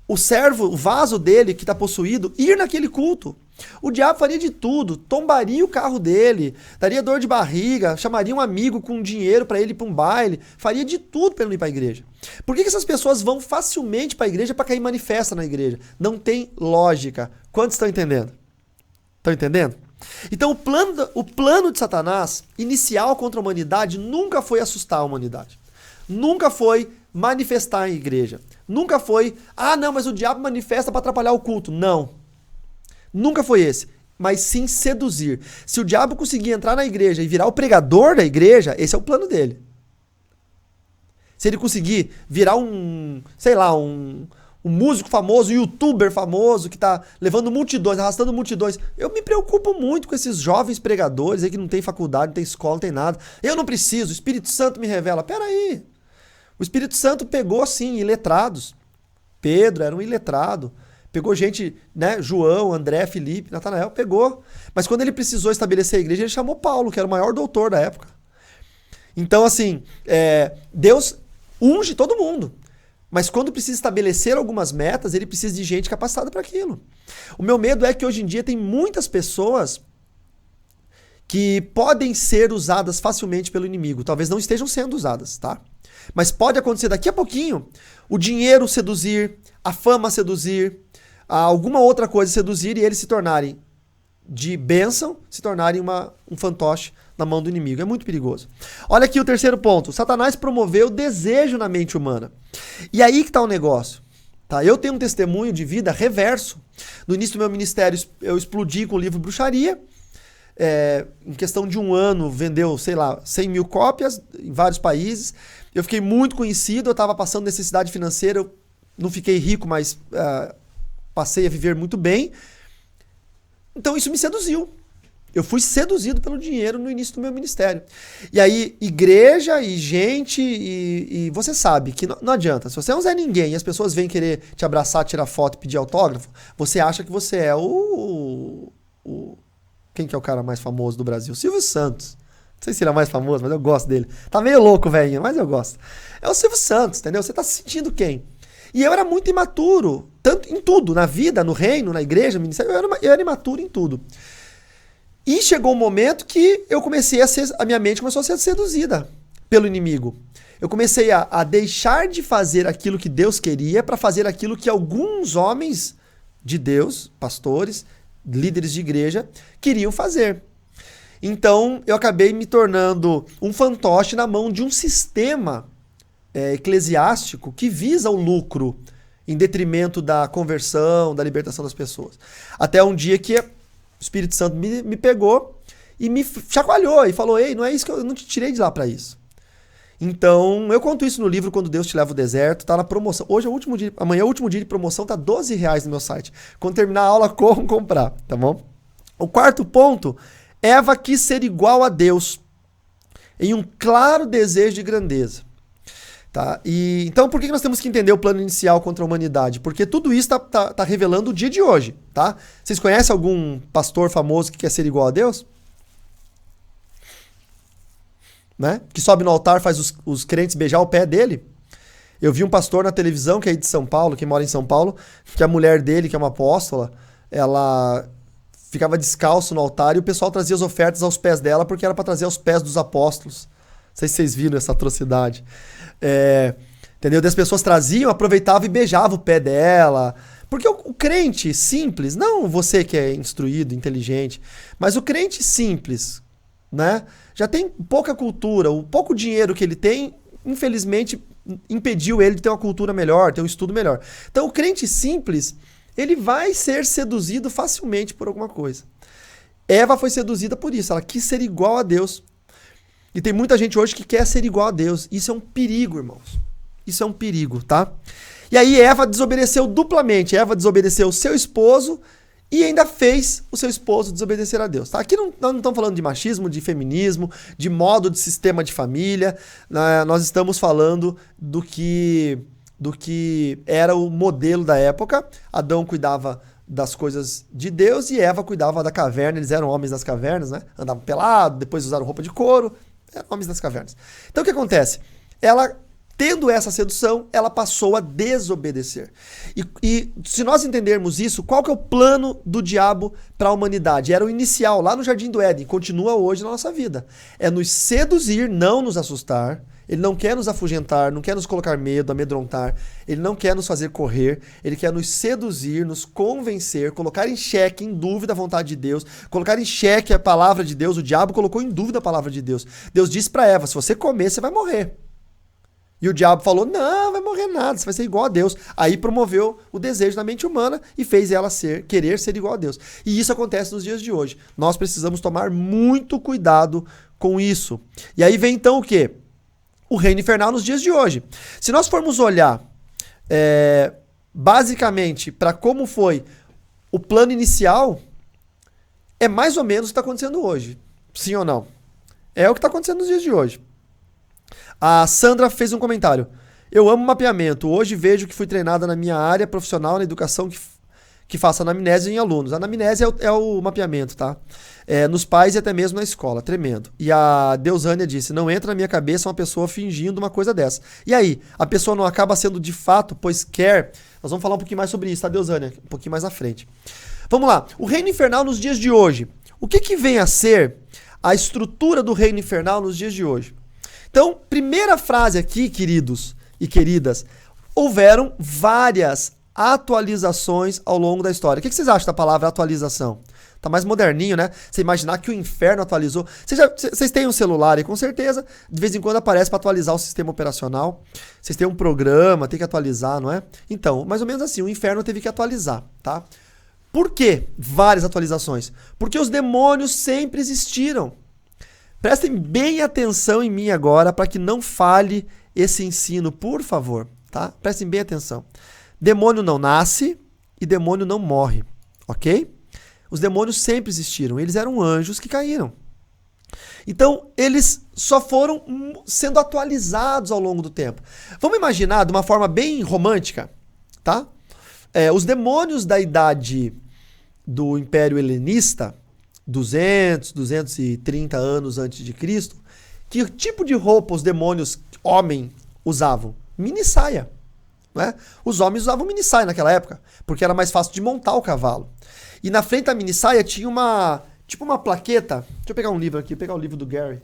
A: o servo, o vaso dele que está possuído, ir naquele culto? O diabo faria de tudo, tombaria o carro dele, daria dor de barriga, chamaria um amigo com dinheiro para ele ir para um baile, faria de tudo para ele ir para a igreja. Por que que essas pessoas vão facilmente para a igreja para cair manifesta na igreja? Não tem lógica. Quantos estão entendendo? Estão entendendo? Então o plano de Satanás, inicial contra a humanidade, nunca foi assustar a humanidade. Nunca foi manifestar a igreja. Nunca foi, não, mas o diabo manifesta para atrapalhar o culto. Não. Nunca foi esse. Mas sim seduzir. Se o diabo conseguir entrar na igreja e virar o pregador da igreja, esse é o plano dele. Se ele conseguir virar um músico famoso, um youtuber famoso, que tá levando multidões, arrastando multidões. Eu me preocupo muito com esses jovens pregadores aí que não tem faculdade, não tem escola, não tem nada. Eu não preciso, o Espírito Santo me revela. Peraí. O Espírito Santo pegou, sim, iletrados. Pedro era um iletrado. Pegou gente, né? João, André, Felipe, Natanael, pegou. Mas quando ele precisou estabelecer a igreja, ele chamou Paulo, que era o maior doutor da época. Então, assim, Deus unge todo mundo. Mas quando precisa estabelecer algumas metas, ele precisa de gente capacitada para aquilo. O meu medo é que hoje em dia tem muitas pessoas que podem ser usadas facilmente pelo inimigo. Talvez não estejam sendo usadas, tá? Mas pode acontecer daqui a pouquinho o dinheiro seduzir, a fama seduzir, alguma outra coisa seduzir e eles se tornarem de bênção, se tornarem um fantoche na mão do inimigo. É muito perigoso. Olha aqui o terceiro ponto. Satanás promoveu o desejo na mente humana. E aí que está o negócio. Tá? Eu tenho um testemunho de vida reverso. No início do meu ministério, eu explodi com o livro Bruxaria. Em questão de um ano, vendeu, 100 mil cópias em vários países. Eu fiquei muito conhecido, eu estava passando necessidade financeira, eu não fiquei rico, mas passei a viver muito bem. Então isso me seduziu. Eu fui seduzido pelo dinheiro no início do meu ministério. E aí, igreja e gente, e você sabe que não adianta. Se você é um Zé Ninguém e as pessoas vêm querer te abraçar, tirar foto e pedir autógrafo, você acha que você é quem que é o cara mais famoso do Brasil? Silvio Santos. Não sei se ele é mais famoso, mas eu gosto dele. Tá meio louco, velhinho, mas eu gosto. É o Silvio Santos, entendeu? Você tá se sentindo quem? E eu era muito imaturo, tanto em tudo, na vida, no reino, na igreja, no ministério, eu era imaturo em tudo. E chegou um momento que a minha mente começou a ser seduzida pelo inimigo. Eu comecei a deixar de fazer aquilo que Deus queria para fazer aquilo que alguns homens de Deus, pastores, líderes de igreja, queriam fazer. Então, eu acabei me tornando um fantoche na mão de um sistema eclesiástico que visa o lucro em detrimento da conversão, da libertação das pessoas. Até um dia que o Espírito Santo me pegou e me chacoalhou e falou, ei, não é isso que eu não te tirei de lá para isso. Então, eu conto isso no livro Quando Deus Te Leva ao Deserto, tá na promoção. Hoje é o último dia, amanhã é o último dia de promoção, tá R$12 no meu site. Quando terminar a aula, corram comprar, tá bom? O quarto ponto, Eva quis ser igual a Deus, em um claro desejo de grandeza. Tá? Então, por que nós temos que entender o plano inicial contra a humanidade? Porque tudo isso tá revelando o dia de hoje. Tá? Vocês conhecem algum pastor famoso que quer ser igual a Deus? né? Que sobe no altar, faz os crentes beijar o pé dele. Eu vi um pastor na televisão, que é aí de São Paulo, que mora em São Paulo, que a mulher dele, que é uma apóstola, ela ficava descalço no altar e o pessoal trazia as ofertas aos pés dela porque era para trazer aos pés dos apóstolos. Não sei se vocês viram essa atrocidade. Entendeu? E as pessoas traziam, aproveitavam e beijavam o pé dela. Porque o crente simples, não você que é instruído, inteligente, mas o crente simples, né? Já tem pouca cultura, o pouco dinheiro que ele tem, infelizmente, impediu ele de ter uma cultura melhor, ter um estudo melhor. Então o crente simples, ele vai ser seduzido facilmente por alguma coisa. Eva foi seduzida por isso, ela quis ser igual a Deus. E tem muita gente hoje que quer ser igual a Deus. Isso é um perigo, irmãos. Isso é um perigo, tá? E aí Eva desobedeceu duplamente. Eva desobedeceu o seu esposo e ainda fez o seu esposo desobedecer a Deus. Tá? Aqui nós não estamos falando de machismo, de feminismo, de modo de sistema de família. Nós estamos falando do que era o modelo da época. Adão cuidava das coisas de Deus e Eva cuidava da caverna. Eles eram homens das cavernas, né? Andavam pelados, depois usaram roupa de couro. Eram homens das cavernas. Então o que acontece? Ela, tendo essa sedução, ela passou a desobedecer. E se nós entendermos isso, qual que é o plano do diabo para a humanidade? Era o inicial, lá no Jardim do Éden, continua hoje na nossa vida. É nos seduzir, não nos assustar. Ele não quer nos afugentar, não quer nos colocar medo, amedrontar. Ele não quer nos fazer correr. Ele quer nos seduzir, nos convencer, colocar em xeque, em dúvida a vontade de Deus, colocar em xeque a palavra de Deus. O diabo colocou em dúvida a palavra de Deus. Deus disse para Eva, se você comer, você vai morrer. E o diabo falou, não, vai morrer nada, você vai ser igual a Deus. Aí promoveu o desejo na mente humana e fez ela querer ser igual a Deus. E isso acontece nos dias de hoje. Nós precisamos tomar muito cuidado com isso. E aí vem então o quê? O reino infernal nos dias de hoje. Se nós formos olhar basicamente para como foi o plano inicial, é mais ou menos o que está acontecendo hoje. Sim ou não? É o que está acontecendo nos dias de hoje. A Sandra fez um comentário. Eu amo mapeamento. Hoje vejo que fui treinada na minha área profissional, na educação que faço anamnese em alunos. A anamnese é o mapeamento, tá? Nos pais e até mesmo na escola. Tremendo. E a Deusânia disse, não entra na minha cabeça uma pessoa fingindo uma coisa dessa. E aí? A pessoa não acaba sendo de fato, pois quer... Nós vamos falar um pouquinho mais sobre isso, tá, Deusânia? Um pouquinho mais à frente. Vamos lá. O reino infernal nos dias de hoje. O que vem a ser a estrutura do reino infernal nos dias de hoje? Então, primeira frase aqui, queridos e queridas, houveram várias atualizações ao longo da história. O que vocês acham da palavra atualização? Tá mais moderninho, né? Você imaginar que o inferno atualizou. Vocês têm um celular aí, com certeza, de vez em quando aparece para atualizar o sistema operacional. Vocês têm um programa, tem que atualizar, não é? Então, mais ou menos assim, o inferno teve que atualizar, tá? Por quê? Várias atualizações. Porque os demônios sempre existiram. Prestem bem atenção em mim agora para que não falhe esse ensino, por favor, tá? Prestem bem atenção. Demônio não nasce e demônio não morre, ok? Os demônios sempre existiram, eles eram anjos que caíram. Então, eles só foram sendo atualizados ao longo do tempo. Vamos imaginar de uma forma bem romântica, tá? Os demônios da idade do Império Helenista, 230 anos antes de Cristo, que tipo de roupa os demônios homem usavam? Mini saia. Né? Os homens usavam mini saia naquela época, porque era mais fácil de montar o cavalo. E na frente da mini saia tinha uma plaqueta. Deixa eu pegar um livro aqui, pegar o livro do Gary.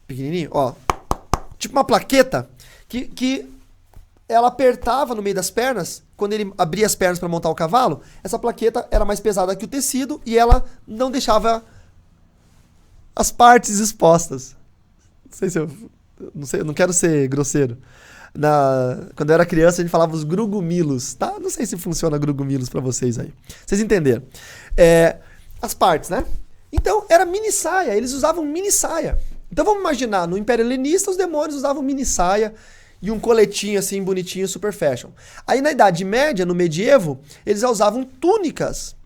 A: Pequenininho, ó. Tipo uma plaqueta que ela apertava no meio das pernas. Quando ele abria as pernas para montar o cavalo, essa plaqueta era mais pesada que o tecido e ela não deixava as partes expostas. Não sei, eu não quero ser grosseiro. Quando eu era criança, a gente falava os grugumilos, tá? Não sei se funciona grugumilos para vocês aí. Vocês entenderam? As partes, né? Então, era mini saia, eles usavam mini saia. Então, vamos imaginar, no Império Helenista, os demônios usavam mini saia e um coletinho assim, bonitinho, super fashion. Aí, na Idade Média, no medievo, eles já usavam túnicas,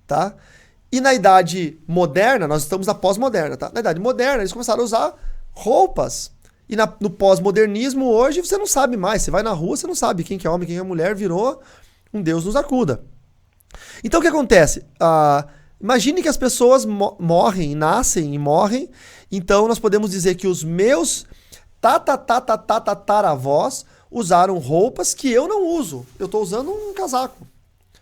A: tá? E na Idade Moderna, nós estamos na pós-moderna, tá? Na Idade Moderna, eles começaram a usar roupas. E no pós-modernismo, hoje, você não sabe mais. Você vai na rua, você não sabe quem que é homem, quem é mulher, virou um Deus nos acuda. Então, o que acontece? Imagine que as pessoas morrem, nascem e morrem, Então nós podemos dizer que os meus tataravós usaram roupas que eu não uso. Eu estou usando um casaco.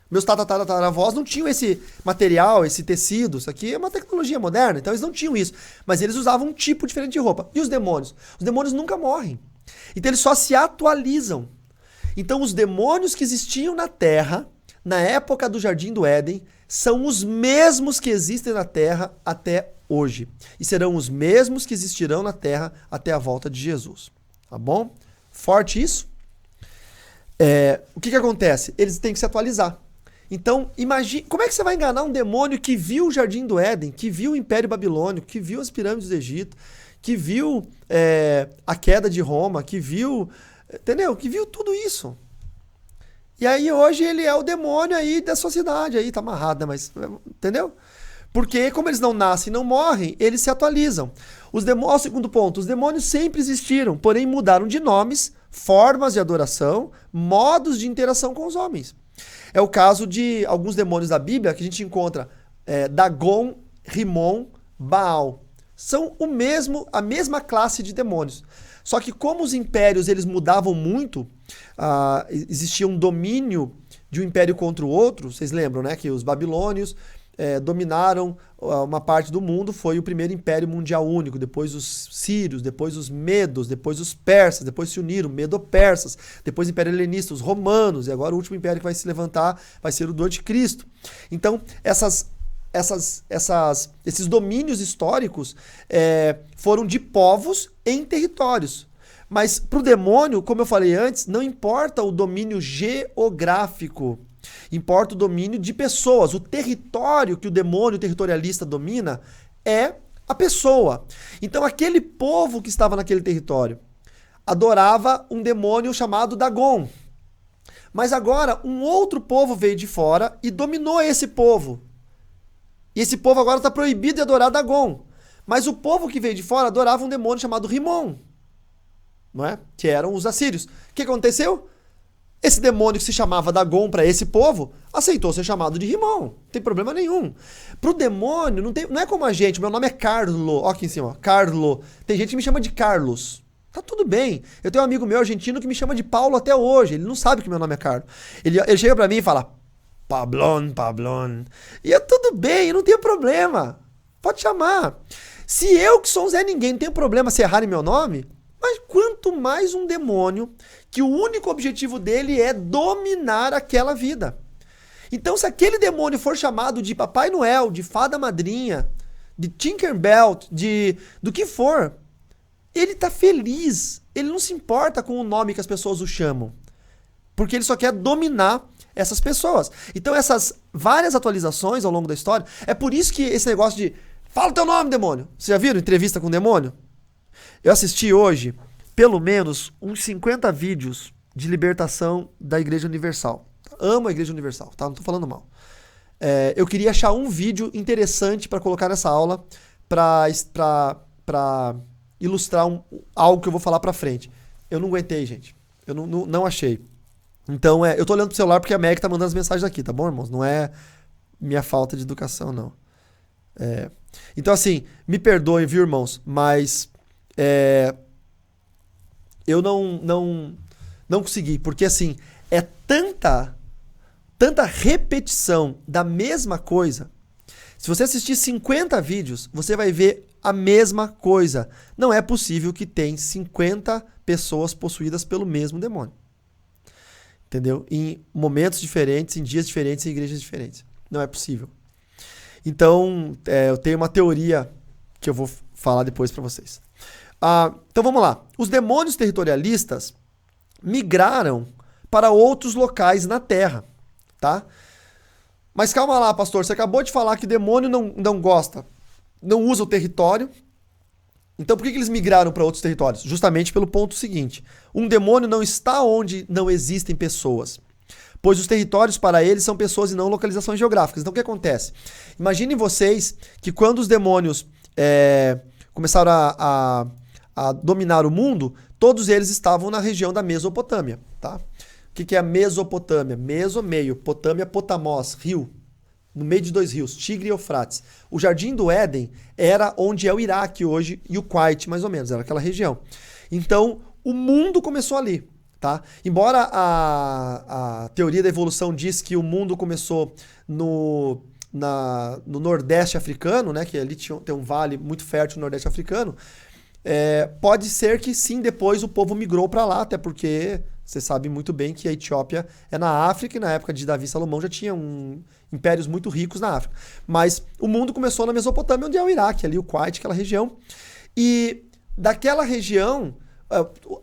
A: Meus tataravós não tinham esse material, esse tecido. Isso aqui é uma tecnologia moderna, então eles não tinham isso. Mas eles usavam um tipo diferente de roupa. E os demônios? Os demônios nunca morrem. Então eles só se atualizam. Então os demônios que existiam na Terra, na época do Jardim do Éden, são os mesmos que existem na Terra até hoje. E serão os mesmos que existirão na Terra até a volta de Jesus. Tá bom? Forte isso? O que acontece? Eles têm que se atualizar. Então, imagine, como é que você vai enganar um demônio que viu o Jardim do Éden, que viu o Império Babilônico, que viu as pirâmides do Egito, que viu a queda de Roma, que viu, entendeu? Que viu tudo isso. E aí hoje ele é o demônio aí da sociedade, aí tá amarrado, né? Mas, entendeu? Porque como eles não nascem e não morrem, eles se atualizam. O segundo ponto, os demônios sempre existiram, porém mudaram de nomes, formas de adoração, modos de interação com os homens. É o caso de alguns demônios da Bíblia que a gente encontra Dagon, Rimon, Baal. São a mesma classe de demônios. Só que como os impérios eles mudavam muito, existia um domínio de um império contra o outro, vocês lembram, né? Que os babilônios dominaram uma parte do mundo, foi o primeiro império mundial único, depois os sírios, depois os medos, depois os persas, depois se uniram, medo-persas, depois o império helenista, os romanos, e agora o último império que vai se levantar vai ser o do anticristo. Então, esses domínios históricos foram de povos em territórios. Mas para o demônio, como eu falei antes, não importa o domínio geográfico, importa o domínio de pessoas. O território que o demônio territorialista domina é a pessoa. Então aquele povo que estava naquele território adorava um demônio chamado Dagon. Mas agora um outro povo veio de fora e dominou esse povo. E esse povo agora está proibido de adorar Dagon. Mas o povo que veio de fora adorava um demônio chamado Rimon, não é? Que eram os assírios. O que aconteceu? Esse demônio que se chamava Dagon para esse povo aceitou ser chamado de Rimon. Não tem problema nenhum. Para o demônio, não é como a gente. Meu nome é Carlo. Ó aqui em cima, ó, Carlo. Tem gente que me chama de Carlos. Tá tudo bem. Eu tenho um amigo meu argentino que me chama de Paulo até hoje. Ele não sabe que meu nome é Carlos. Ele chega para mim e fala Pablon. E é tudo bem, não tem problema. Pode chamar. Se eu, que sou um Zé Ninguém, não tenho problema se errarem meu nome, mas quanto mais um demônio que o único objetivo dele é dominar aquela vida. Então, se aquele demônio for chamado de Papai Noel, de Fada Madrinha, de Tinkerbell, do que for, ele tá feliz. Ele não se importa com o nome que as pessoas o chamam. Porque ele só quer dominar essas pessoas. Então, essas várias atualizações ao longo da história, é por isso que esse negócio de fala o teu nome, demônio. Vocês já viram entrevista com o demônio? Eu assisti hoje, pelo menos, uns 50 vídeos de libertação da Igreja Universal. Amo a Igreja Universal, tá? Não tô falando mal. Eu queria achar um vídeo interessante para colocar nessa aula para ilustrar algo que eu vou falar para frente. Eu não aguentei, gente. Eu não achei. Então, eu tô olhando pro celular porque a Meg tá mandando as mensagens aqui, tá bom, irmãos? Não é minha falta de educação, não. Então, assim, me perdoem, viu, irmãos? Mas eu não consegui, porque, assim, é tanta repetição da mesma coisa. Se você assistir 50 vídeos, você vai ver a mesma coisa. Não é possível que tenha 50 pessoas possuídas pelo mesmo demônio. Entendeu? Em momentos diferentes, em dias diferentes, em igrejas diferentes. Não é possível. Então, eu tenho uma teoria que eu vou falar depois para vocês. Então vamos lá. Os demônios territorialistas migraram para outros locais na Terra, tá? Mas calma lá, pastor. Você acabou de falar que demônio não gosta, não usa o território. Então por que eles migraram para outros territórios? Justamente pelo ponto seguinte. Um demônio não está onde não existem pessoas, pois os territórios para eles são pessoas e não localizações geográficas. Então o que acontece? Imaginem vocês que quando os demônios começaram a dominar o mundo, todos eles estavam na região da Mesopotâmia, tá? O que é a Mesopotâmia? Meso, meio, Potâmia, Potamos, rio. no meio de dois rios, Tigre e Eufrates. O Jardim do Éden era onde é o Iraque hoje e o Kuwait, mais ou menos, era aquela região. Então, o mundo começou ali, tá? Embora a teoria da evolução diz que o mundo começou no Nordeste africano, né, que ali tem um vale muito fértil no Nordeste africano, pode ser que sim, depois o povo migrou para lá, até porque você sabe muito bem que a Etiópia é na África e na época de Davi e Salomão já tinha impérios muito ricos na África. Mas o mundo começou na Mesopotâmia, onde é o Iraque, ali o Kuwait, aquela região. E daquela região,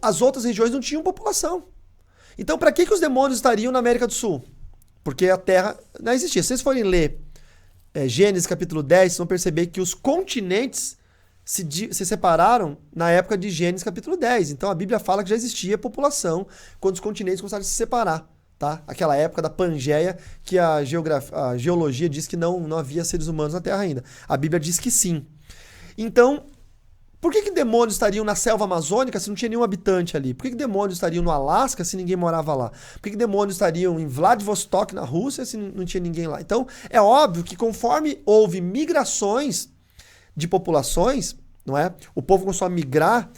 A: as outras regiões não tinham população. Então, para que os demônios estariam na América do Sul? Porque a Terra não existia. Se vocês forem ler Gênesis capítulo 10, vocês vão perceber que os continentes se separaram na época de Gênesis capítulo 10. Então a Bíblia fala que já existia população quando os continentes começaram a se separar. Tá? Aquela época da Pangeia, que a geologia diz que não havia seres humanos na Terra ainda. A Bíblia diz que sim. Então, por que demônios estariam na selva amazônica se não tinha nenhum habitante ali? Por que demônios estariam no Alasca se ninguém morava lá? Por que demônios estariam em Vladivostok, na Rússia, se não tinha ninguém lá? Então, é óbvio que conforme houve migrações de populações, não é? O povo começou a migrar,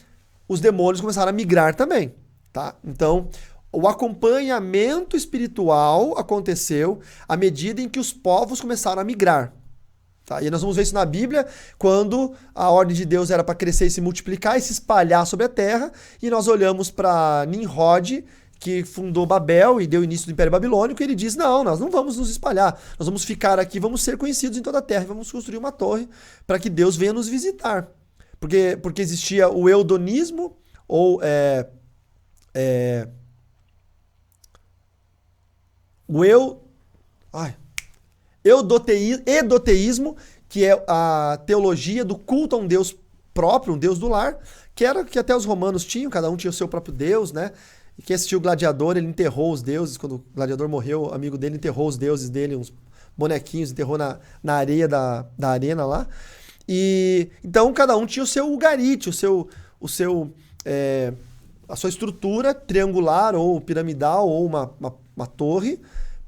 A: os demônios começaram a migrar também, tá? Então, o acompanhamento espiritual aconteceu à medida em que os povos começaram a migrar. Tá? E nós vamos ver isso na Bíblia, quando a ordem de Deus era para crescer e se multiplicar e se espalhar sobre a terra, e nós olhamos para Nimrod, que fundou Babel e deu início do Império Babilônico, e ele diz, não, nós não vamos nos espalhar, nós vamos ficar aqui, vamos ser conhecidos em toda a terra, e vamos construir uma torre para que Deus venha nos visitar. Porque existia o eudonismo, ou edoteísmo, que é a teologia do culto a um Deus próprio, um Deus do lar, que até os romanos tinham, cada um tinha o seu próprio Deus, né? E quem assistiu o Gladiador, ele enterrou os deuses, quando o Gladiador morreu, o amigo dele enterrou os deuses dele, uns bonequinhos, enterrou na areia da arena lá. E então cada um tinha o seu ugarite, a sua estrutura triangular ou piramidal ou uma torre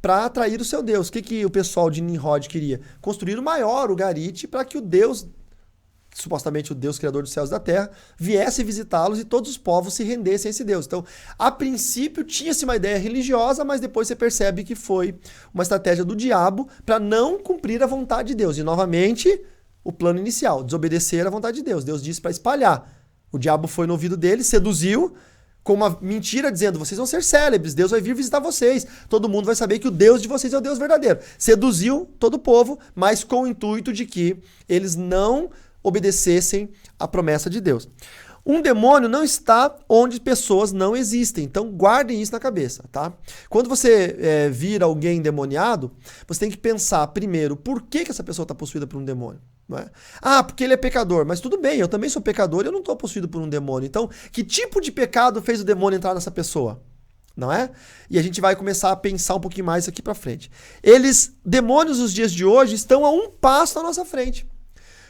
A: para atrair o seu Deus. O que o pessoal de Nimrod queria? Construir o maior ugarite para que o Deus, supostamente o Deus criador dos céus e da terra, viesse visitá-los e todos os povos se rendessem a esse Deus. Então, a princípio tinha-se uma ideia religiosa, mas depois você percebe que foi uma estratégia do diabo para não cumprir a vontade de Deus. E novamente, o plano inicial, desobedecer à vontade de Deus. Deus disse para espalhar. O diabo foi no ouvido dele, seduziu com uma mentira dizendo, vocês vão ser célebres, Deus vai vir visitar vocês, todo mundo vai saber que o Deus de vocês é o Deus verdadeiro. Seduziu todo o povo, mas com o intuito de que eles não obedecessem à promessa de Deus. Um demônio não está onde pessoas não existem, então guardem isso na cabeça, tá? Quando você vir alguém endemoniado, você tem que pensar primeiro, por que essa pessoa está possuída por um demônio? Não é? Ah, porque ele é pecador, mas tudo bem, eu também sou pecador e eu não estou possuído por um demônio, então que tipo de pecado fez o demônio entrar nessa pessoa? Não é? E a gente vai começar a pensar um pouquinho mais aqui para frente. Demônios nos dias de hoje estão a um passo na nossa frente.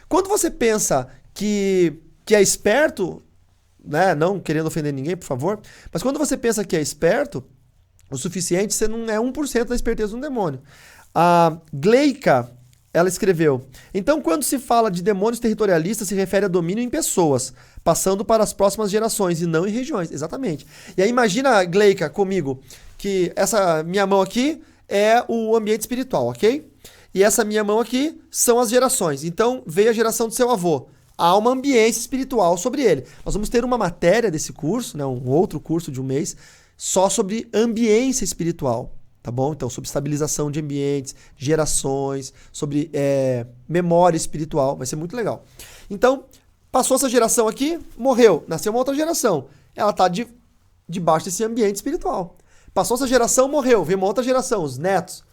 A: Quando você pensa que é esperto, né, não querendo ofender ninguém, por favor, mas quando você pensa que é esperto o suficiente, você não é 1% da esperteza de um demônio. A Gleica, ela escreveu, então quando se fala de demônios territorialistas, se refere a domínio em pessoas, passando para as próximas gerações e não em regiões. Exatamente. E aí imagina, Gleica, comigo, que essa minha mão aqui é o ambiente espiritual, ok? E essa minha mão aqui são as gerações. Então veio a geração do seu avô. Há uma ambiência espiritual sobre ele. Nós vamos ter uma matéria desse curso, né, um outro curso de um mês, só sobre ambiência espiritual, tá bom? Então, sobre estabilização de ambientes, gerações, sobre memória espiritual, vai ser muito legal. Então, passou essa geração aqui, morreu, nasceu uma outra geração. Ela está debaixo desse ambiente espiritual. Passou essa geração, morreu, veio uma outra geração, os netos.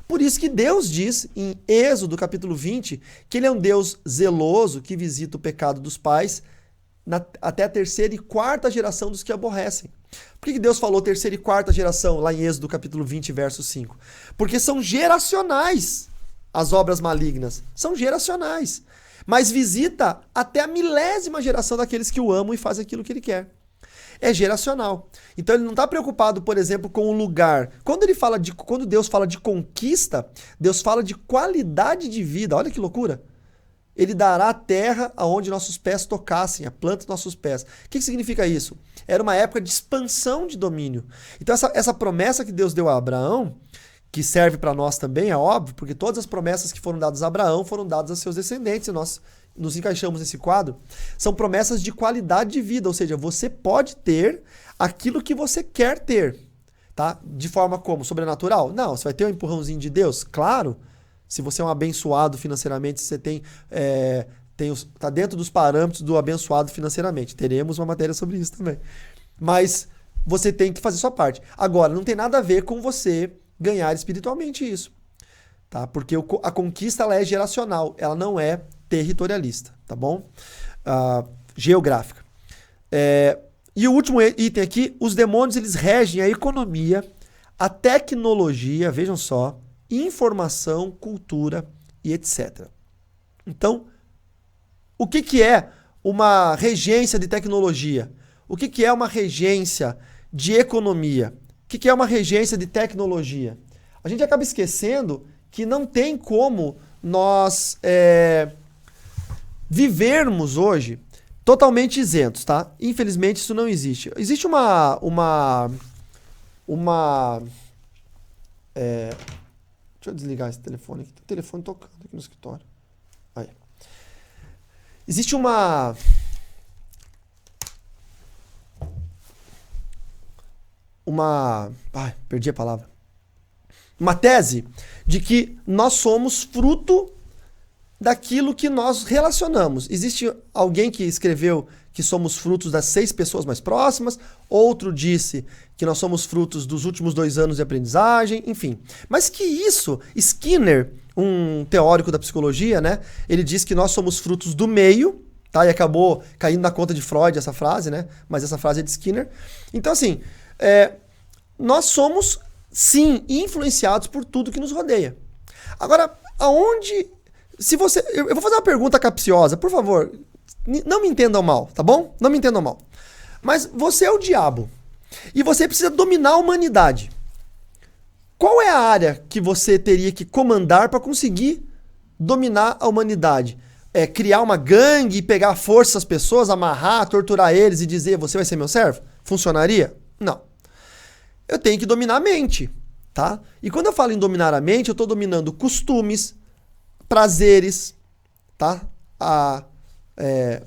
A: Por isso que Deus diz em Êxodo capítulo 20 que ele é um Deus zeloso que visita o pecado dos pais até a terceira e quarta geração dos que aborrecem. Por que Deus falou terceira e quarta geração lá em Êxodo capítulo 20, verso 5? Porque são geracionais as obras malignas. São geracionais. Mas visita até a milésima geração daqueles que o amam e fazem aquilo que ele quer. é geracional. Então ele não está preocupado, por exemplo, com o lugar. Quando Deus fala de conquista, Deus fala de qualidade de vida. Olha que loucura. Ele dará a terra aonde nossos pés tocassem, a planta dos nossos pés. O que significa isso? Era uma época de expansão de domínio. Então essa promessa que Deus deu a Abraão, que serve para nós também, é óbvio, porque todas as promessas que foram dadas a Abraão foram dadas a seus descendentes, e nós nos encaixamos nesse quadro, são promessas de qualidade de vida, ou seja, você pode ter aquilo que você quer ter, tá? De forma como? Sobrenatural? Não, você vai ter um empurrãozinho de Deus? Claro. Se você é um abençoado financeiramente, você tá dentro dos parâmetros do abençoado financeiramente. Teremos uma matéria sobre isso também. Mas você tem que fazer sua parte. Agora, não tem nada a ver com você ganhar espiritualmente isso, tá? Porque a conquista ela é geracional, ela não é territorialista, tá bom? Geográfica. E o último item aqui, os demônios eles regem a economia, a tecnologia, vejam só, informação, cultura e etc. Então, o que é uma regência de tecnologia? O que é uma regência de economia? O que é uma regência de tecnologia? A gente acaba esquecendo que não tem como nós vivermos hoje totalmente isentos, tá? Infelizmente isso não existe. Existe deixa eu desligar esse telefone aqui. Tem um telefone tocando aqui no escritório. Aí. Existe perdi a palavra. Uma tese de que nós somos fruto daquilo que nós relacionamos. Existe alguém que escreveu que somos frutos das 6 pessoas mais próximas, outro disse que nós somos frutos dos últimos 2 anos de aprendizagem, enfim. Mas que isso, Skinner, um teórico da psicologia, né, ele diz que nós somos frutos do meio, tá? E acabou caindo na conta de Freud essa frase, né? Mas essa frase é de Skinner. Então, assim, nós somos, sim, influenciados por tudo que nos rodeia. Agora, eu vou fazer uma pergunta capciosa, por favor, não me entendam mal, tá bom? Não me entendam mal. Mas você é o diabo e você precisa dominar a humanidade. Qual é a área que você teria que comandar para conseguir dominar a humanidade? Criar uma gangue, pegar à força as pessoas, amarrar, torturar eles e dizer você vai ser meu servo? Funcionaria? Não. Eu tenho que dominar a mente, tá? E quando eu falo em dominar a mente, eu estou dominando costumes, prazeres, tá?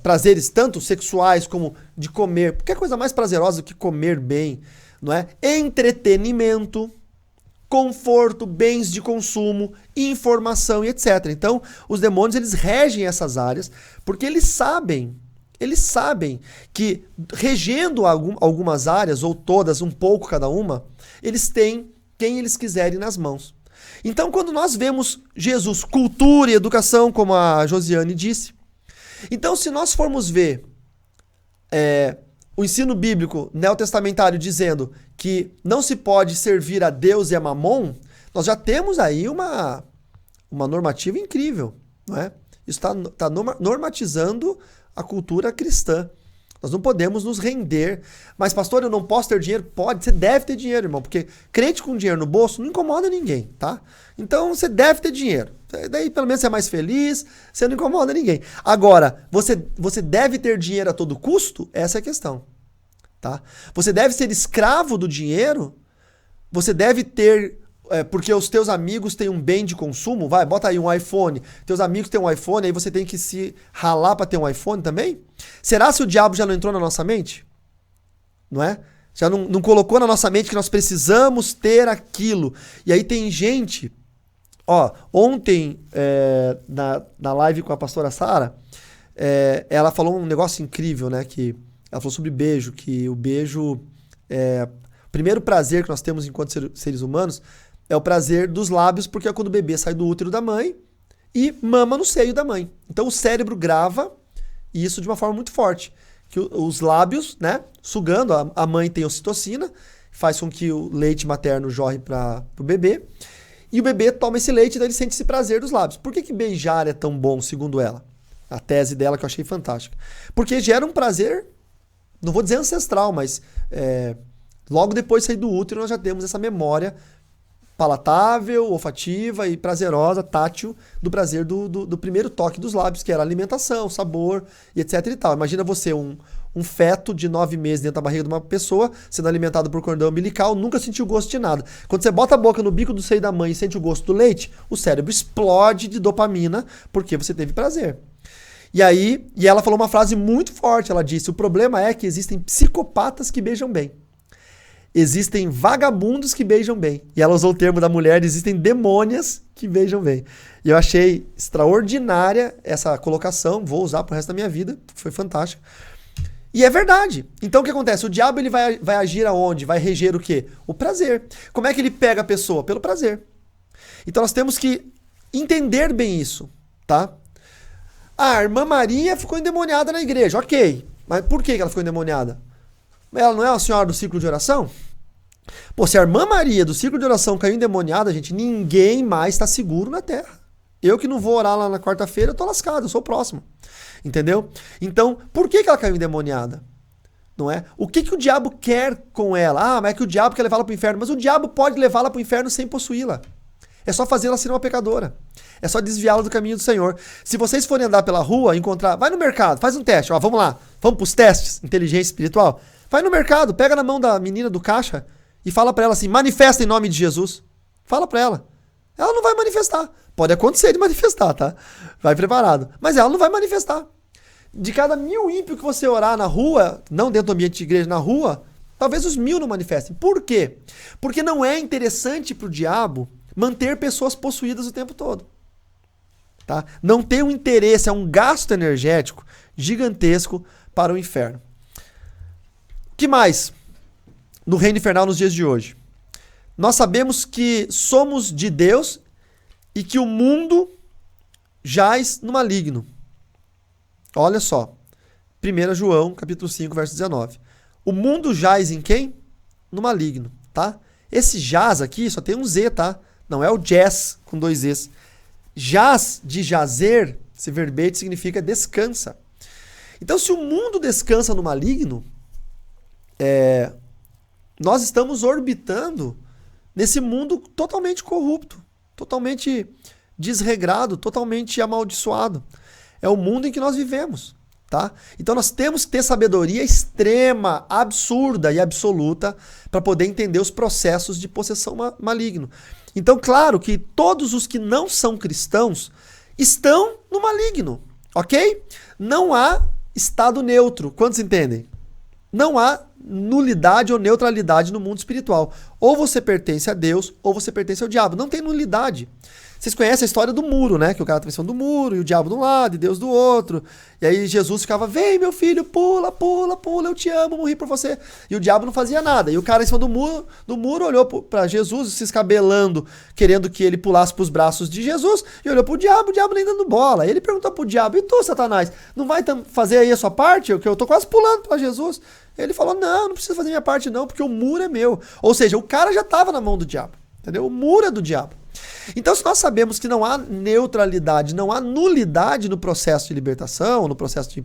A: Prazeres tanto sexuais como de comer. Porque é coisa mais prazerosa do que comer bem, não é? Entretenimento, conforto, bens de consumo, informação e etc. Então, os demônios eles regem essas áreas porque eles sabem que regendo algumas áreas, ou todas, um pouco cada uma, eles têm quem eles quiserem nas mãos. Então, quando nós vemos Jesus, cultura e educação, como a Josiane disse, então se nós formos ver o ensino bíblico neotestamentário dizendo que não se pode servir a Deus e a Mamon, nós já temos aí uma normativa incrível, não é? Isso está normatizando a cultura cristã. Nós não podemos nos render. Mas, pastor, eu não posso ter dinheiro? Pode, você deve ter dinheiro, irmão. Porque crente com dinheiro no bolso não incomoda ninguém, tá? Então, você deve ter dinheiro. Daí, pelo menos, você é mais feliz, você não incomoda ninguém. Agora, você deve ter dinheiro a todo custo? Essa é a questão, tá? Você deve ser escravo do dinheiro? Você deve ter... porque os teus amigos têm um bem de consumo? Vai, bota aí um iPhone. Teus amigos têm um iPhone, aí você tem que se ralar para ter um iPhone também? Será se o diabo já não entrou na nossa mente? Não é? Já não colocou na nossa mente que nós precisamos ter aquilo. E aí tem gente... ontem, na live com a pastora Sara, ela falou um negócio incrível, né? Que ela falou sobre beijo, que o beijo... o primeiro prazer que nós temos enquanto seres humanos é o prazer dos lábios, porque é quando o bebê sai do útero da mãe e mama no seio da mãe. Então o cérebro grava isso de uma forma muito forte. Que os lábios, né, sugando, a mãe tem ocitocina, faz com que o leite materno jorre para o bebê, e o bebê toma esse leite e daí ele sente esse prazer dos lábios. Por que beijar é tão bom, segundo ela? A tese dela que eu achei fantástica. Porque gera um prazer não vou dizer ancestral, mas logo depois de sair do útero nós já temos essa memória palatável, olfativa e prazerosa, tátil, do prazer do primeiro toque dos lábios, que era alimentação, sabor e etc e tal. Imagina você, um feto de 9 meses dentro da barriga de uma pessoa, sendo alimentado por cordão umbilical, nunca sentiu gosto de nada. Quando você bota a boca no bico do seio da mãe e sente o gosto do leite, o cérebro explode de dopamina porque você teve prazer. E ela falou uma frase muito forte, ela disse, o problema é que existem psicopatas que beijam bem. Existem vagabundos que beijam bem. E ela usou o termo da mulher, existem demônias que beijam bem. E eu achei extraordinária essa colocação, vou usar pro resto da minha vida, foi fantástico. E é verdade. Então o que acontece? O diabo ele vai agir aonde? Vai reger o quê? O prazer. Como é que ele pega a pessoa? Pelo prazer. Então nós temos que entender bem isso, tá? A irmã Maria ficou endemoniada na igreja, ok. Mas por que ela ficou endemoniada? Ela não é a senhora do círculo de oração? Pô, se a irmã Maria do círculo de oração caiu endemoniada, gente, ninguém mais está seguro na terra. Eu que não vou orar lá na quarta-feira, eu tô lascado, eu sou o próximo. Entendeu? Então, por que ela caiu endemoniada? Não é? O que o diabo quer com ela? Ah, mas é que o diabo quer levá-la para o inferno. Mas o diabo pode levá-la para o inferno sem possuí-la. É só fazê-la ser uma pecadora. É só desviá-la do caminho do Senhor. Se vocês forem andar pela rua, encontrar... Vai no mercado, faz um teste. Ó, vamos lá. Vamos para os testes. Inteligência espiritual. Vai no mercado, pega na mão da menina do caixa e fala para ela assim, manifesta em nome de Jesus. Fala para ela. Ela não vai manifestar. Pode acontecer de manifestar, tá? Vai preparado. Mas ela não vai manifestar. De cada 1000 ímpios que você orar na rua, não dentro do ambiente de igreja, na rua, talvez os 1000 não manifestem. Por quê? Porque não é interessante pro diabo manter pessoas possuídas o tempo todo. Tá? Não tem um interesse, é um gasto energético gigantesco para o inferno. O que mais? No reino infernal nos dias de hoje. Nós sabemos que somos de Deus e que o mundo jaz no maligno. Olha só. 1 João, capítulo 5, verso 19. O mundo jaz em quem? No maligno, tá? Esse jaz aqui só tem um Z, tá? Não é o jazz com 2 Zs. Jaz, de jazer, esse verbete significa descansa. Então, se o mundo descansa no maligno, nós estamos orbitando nesse mundo totalmente corrupto, totalmente desregrado, totalmente amaldiçoado. É o mundo em que nós vivemos, tá? Então nós temos que ter sabedoria extrema, absurda e absoluta para poder entender os processos de possessão maligno. Então, claro que todos os que não são cristãos estão no maligno, ok? Não há estado neutro. Quantos entendem? Não há nulidade ou neutralidade no mundo espiritual. Ou você pertence a Deus, ou você pertence ao diabo. Não tem nulidade. Vocês conhecem a história do muro, né? Que o cara estava em cima do muro, e o diabo de um lado, e Deus do outro. E aí Jesus ficava, vem meu filho, pula, pula, pula, eu te amo, morri por você. E o diabo não fazia nada. E o cara em cima do muro olhou para Jesus, se escabelando, querendo que ele pulasse para os braços de Jesus, e olhou para o diabo nem dando bola. Aí ele perguntou para o diabo, e tu, Satanás, não vai fazer aí a sua parte? Que eu tô quase pulando para Jesus. Ele falou, não precisa fazer minha parte não, porque o muro é meu. Ou seja, o cara já estava na mão do diabo. Entendeu? O muro é do diabo. Então, se nós sabemos que não há neutralidade, não há nulidade no processo de libertação, no processo de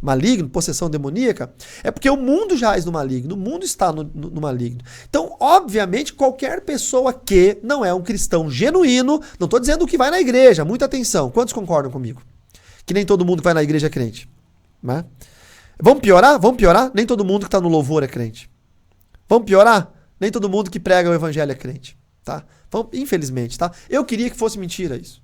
A: maligno, possessão demoníaca, é porque o mundo jaz no maligno, o mundo está no maligno. Então, obviamente, qualquer pessoa que não é um cristão genuíno, não estou dizendo que vai na igreja, muita atenção, quantos concordam comigo? Que nem todo mundo que vai na igreja é crente. Né? Vamos piorar? Vamos piorar? Nem todo mundo que está no louvor é crente. Vamos piorar? Nem todo mundo que prega o evangelho é crente. Tá? Infelizmente, tá? Eu queria que fosse mentira isso.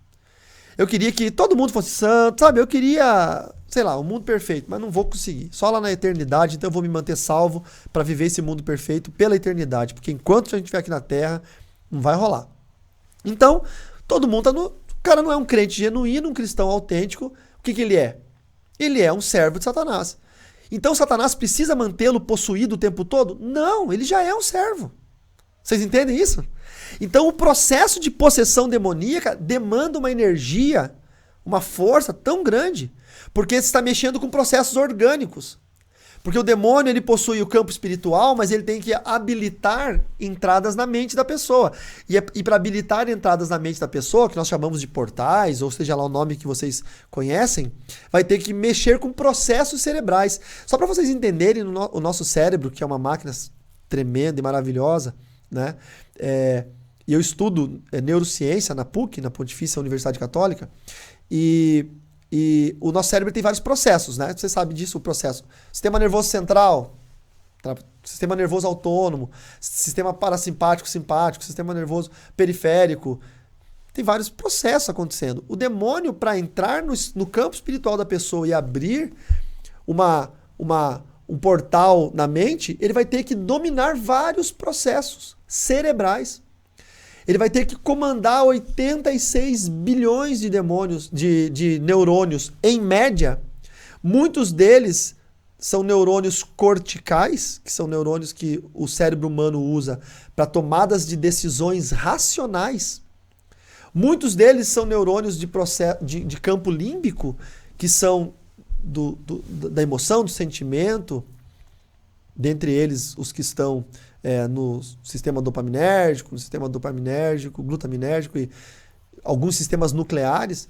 A: Eu queria que todo mundo fosse santo, sabe? Eu queria, sei lá, um mundo perfeito, mas não vou conseguir. Só lá na eternidade, então eu vou me manter salvo para viver esse mundo perfeito pela eternidade, porque enquanto a gente estiver aqui na Terra, não vai rolar. Então, todo mundo tá no... O cara não é um crente genuíno, um cristão autêntico. O que ele é? Ele é um servo de Satanás. Então, Satanás precisa mantê-lo possuído o tempo todo? Não, ele já é um servo. Vocês entendem isso? Então o processo de possessão demoníaca demanda uma energia, uma força tão grande, porque você está mexendo com processos orgânicos. Porque o demônio, ele possui o campo espiritual, mas ele tem que habilitar entradas na mente da pessoa. E para habilitar entradas na mente da pessoa, que nós chamamos de portais, ou seja lá o nome que vocês conhecem, vai ter que mexer com processos cerebrais. Só para vocês entenderem, o nosso cérebro, que é uma máquina tremenda e maravilhosa, né? E eu estudo neurociência na PUC, na Pontifícia Universidade Católica, e o nosso cérebro tem vários processos, né? Você sabe disso, o processo. Sistema nervoso central, sistema nervoso autônomo, sistema parasimpático, simpático, sistema nervoso periférico. Tem vários processos acontecendo. O demônio, para entrar no campo espiritual da pessoa e abrir um portal na mente, ele vai ter que dominar vários processos cerebrais. Ele vai ter que comandar 86 bilhões de de neurônios em média. Muitos deles são neurônios corticais, que são neurônios que o cérebro humano usa para tomadas de decisões racionais. Muitos deles são neurônios de campo límbico, que são da emoção, do sentimento, dentre eles os que estão no sistema dopaminérgico, glutaminérgico e alguns sistemas nucleares.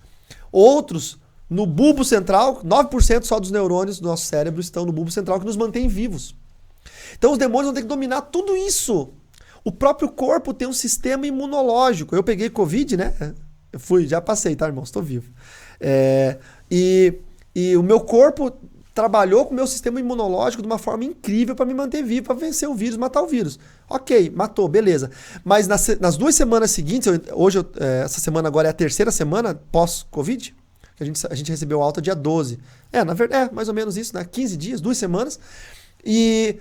A: Outros no bulbo central, 9% só dos neurônios do nosso cérebro estão no bulbo central, que nos mantém vivos. Então os demônios vão ter que dominar tudo isso. O próprio corpo tem um sistema imunológico. Eu peguei Covid, né? Já passei, tá, irmãos? Estou vivo. E o meu corpo trabalhou com o meu sistema imunológico de uma forma incrível para me manter vivo, para vencer o vírus, matar o vírus. Ok, matou, beleza. Mas nas 2 semanas seguintes, essa semana agora é a 3ª semana pós-Covid, que a gente recebeu alta dia 12. Na verdade, mais ou menos isso, né? 15 dias, 2 semanas. E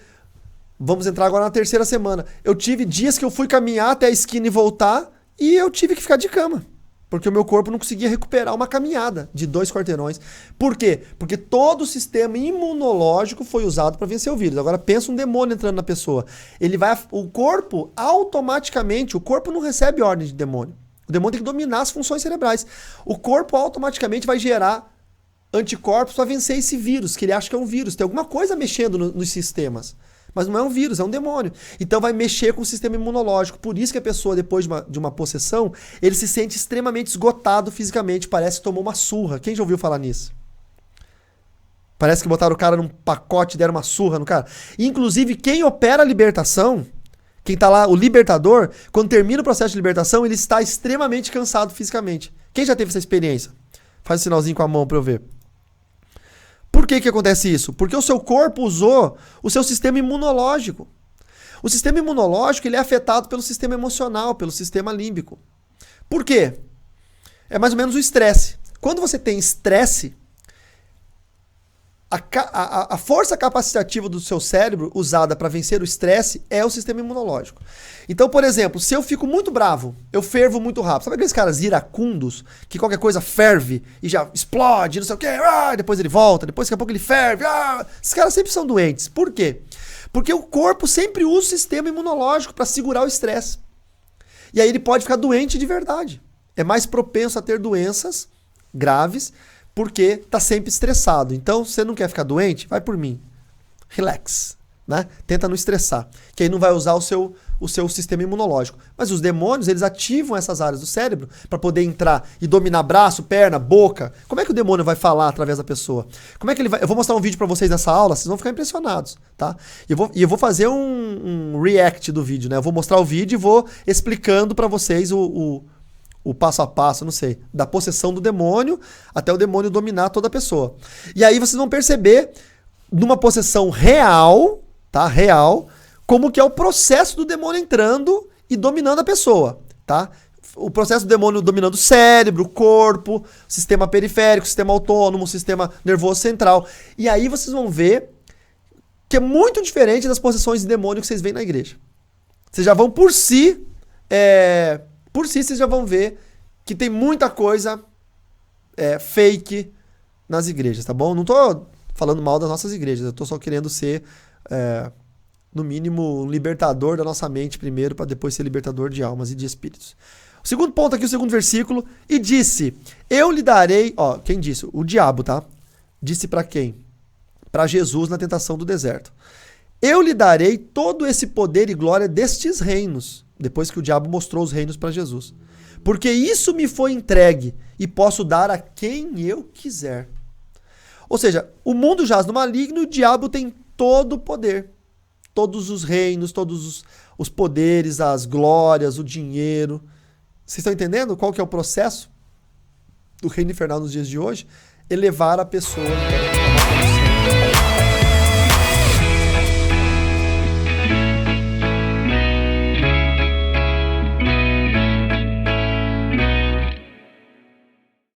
A: vamos entrar agora na 3ª semana. Eu tive dias que eu fui caminhar até a esquina e voltar, e eu tive que ficar de cama. Porque o meu corpo não conseguia recuperar uma caminhada de 2 quarteirões. Por quê? Porque todo o sistema imunológico foi usado para vencer o vírus. Agora pensa um demônio entrando na pessoa. O corpo automaticamente, o corpo não recebe ordem de demônio. O demônio tem que dominar as funções cerebrais. O corpo automaticamente vai gerar anticorpos para vencer esse vírus, que ele acha que é um vírus. Tem alguma coisa mexendo nos sistemas. Mas não é um vírus, é um demônio. Então vai mexer com o sistema imunológico. Por isso que a pessoa, depois de uma possessão, ele se sente extremamente esgotado fisicamente. Parece que tomou uma surra. Quem já ouviu falar nisso? Parece que botaram o cara num pacote e deram uma surra no cara. Inclusive, quem opera a libertação, quem tá lá, o libertador, quando termina o processo de libertação, ele está extremamente cansado fisicamente. Quem já teve essa experiência? Faz um sinalzinho com a mão para eu ver. Por que acontece isso? Porque o seu corpo usou o seu sistema imunológico. O sistema imunológico ele é afetado pelo sistema emocional, pelo sistema límbico. Por quê? É mais ou menos o estresse. Quando você tem estresse, a força capacitativa do seu cérebro usada para vencer o estresse é o sistema imunológico. Então, por exemplo, se eu fico muito bravo, eu fervo muito rápido. Sabe aqueles caras iracundos que qualquer coisa ferve e já explode, não sei o quê, depois ele volta, depois daqui a pouco ele ferve. Esses caras sempre são doentes. Por quê? Porque o corpo sempre usa o sistema imunológico para segurar o estresse. E aí ele pode ficar doente de verdade. É mais propenso a ter doenças graves porque está sempre estressado. Então, se você não quer ficar doente, vai por mim. Relax, né? Tenta não estressar, que aí não vai usar o seu sistema imunológico. Mas os demônios, eles ativam essas áreas do cérebro para poder entrar e dominar braço, perna, boca. Como é que o demônio vai falar através da pessoa? Como é que ele vai? Eu vou mostrar um vídeo para vocês nessa aula, vocês vão ficar impressionados, tá? E eu vou fazer um react do vídeo, né? Eu vou mostrar o vídeo e vou explicando para vocês o passo a passo, não sei, da possessão do demônio até o demônio dominar toda a pessoa. E aí vocês vão perceber, numa possessão real, tá? Real, como que é o processo do demônio entrando e dominando a pessoa, tá? O processo do demônio dominando o cérebro, o corpo, o sistema periférico, o sistema autônomo, o sistema nervoso central. E aí vocês vão ver que é muito diferente das possessões de demônio que vocês veem na igreja. Vocês já vão por si vocês já vão ver que tem muita coisa fake nas igrejas, tá bom? Não tô falando mal das nossas igrejas, eu tô só querendo ser, no mínimo, um libertador da nossa mente primeiro, para depois ser libertador de almas e de espíritos. O segundo ponto aqui, o segundo versículo, e disse, eu lhe darei, quem disse? O diabo, tá? Disse para quem? para Jesus na tentação do deserto. Eu lhe darei todo esse poder e glória destes reinos, depois que o diabo mostrou os reinos para Jesus. Porque isso me foi entregue e posso dar a quem eu quiser. Ou seja, o mundo jaz no maligno e o diabo tem todo o poder. Todos os reinos, todos os poderes, as glórias, o dinheiro. Vocês estão entendendo qual que é o processo do reino infernal nos dias de hoje? Elevar a pessoa.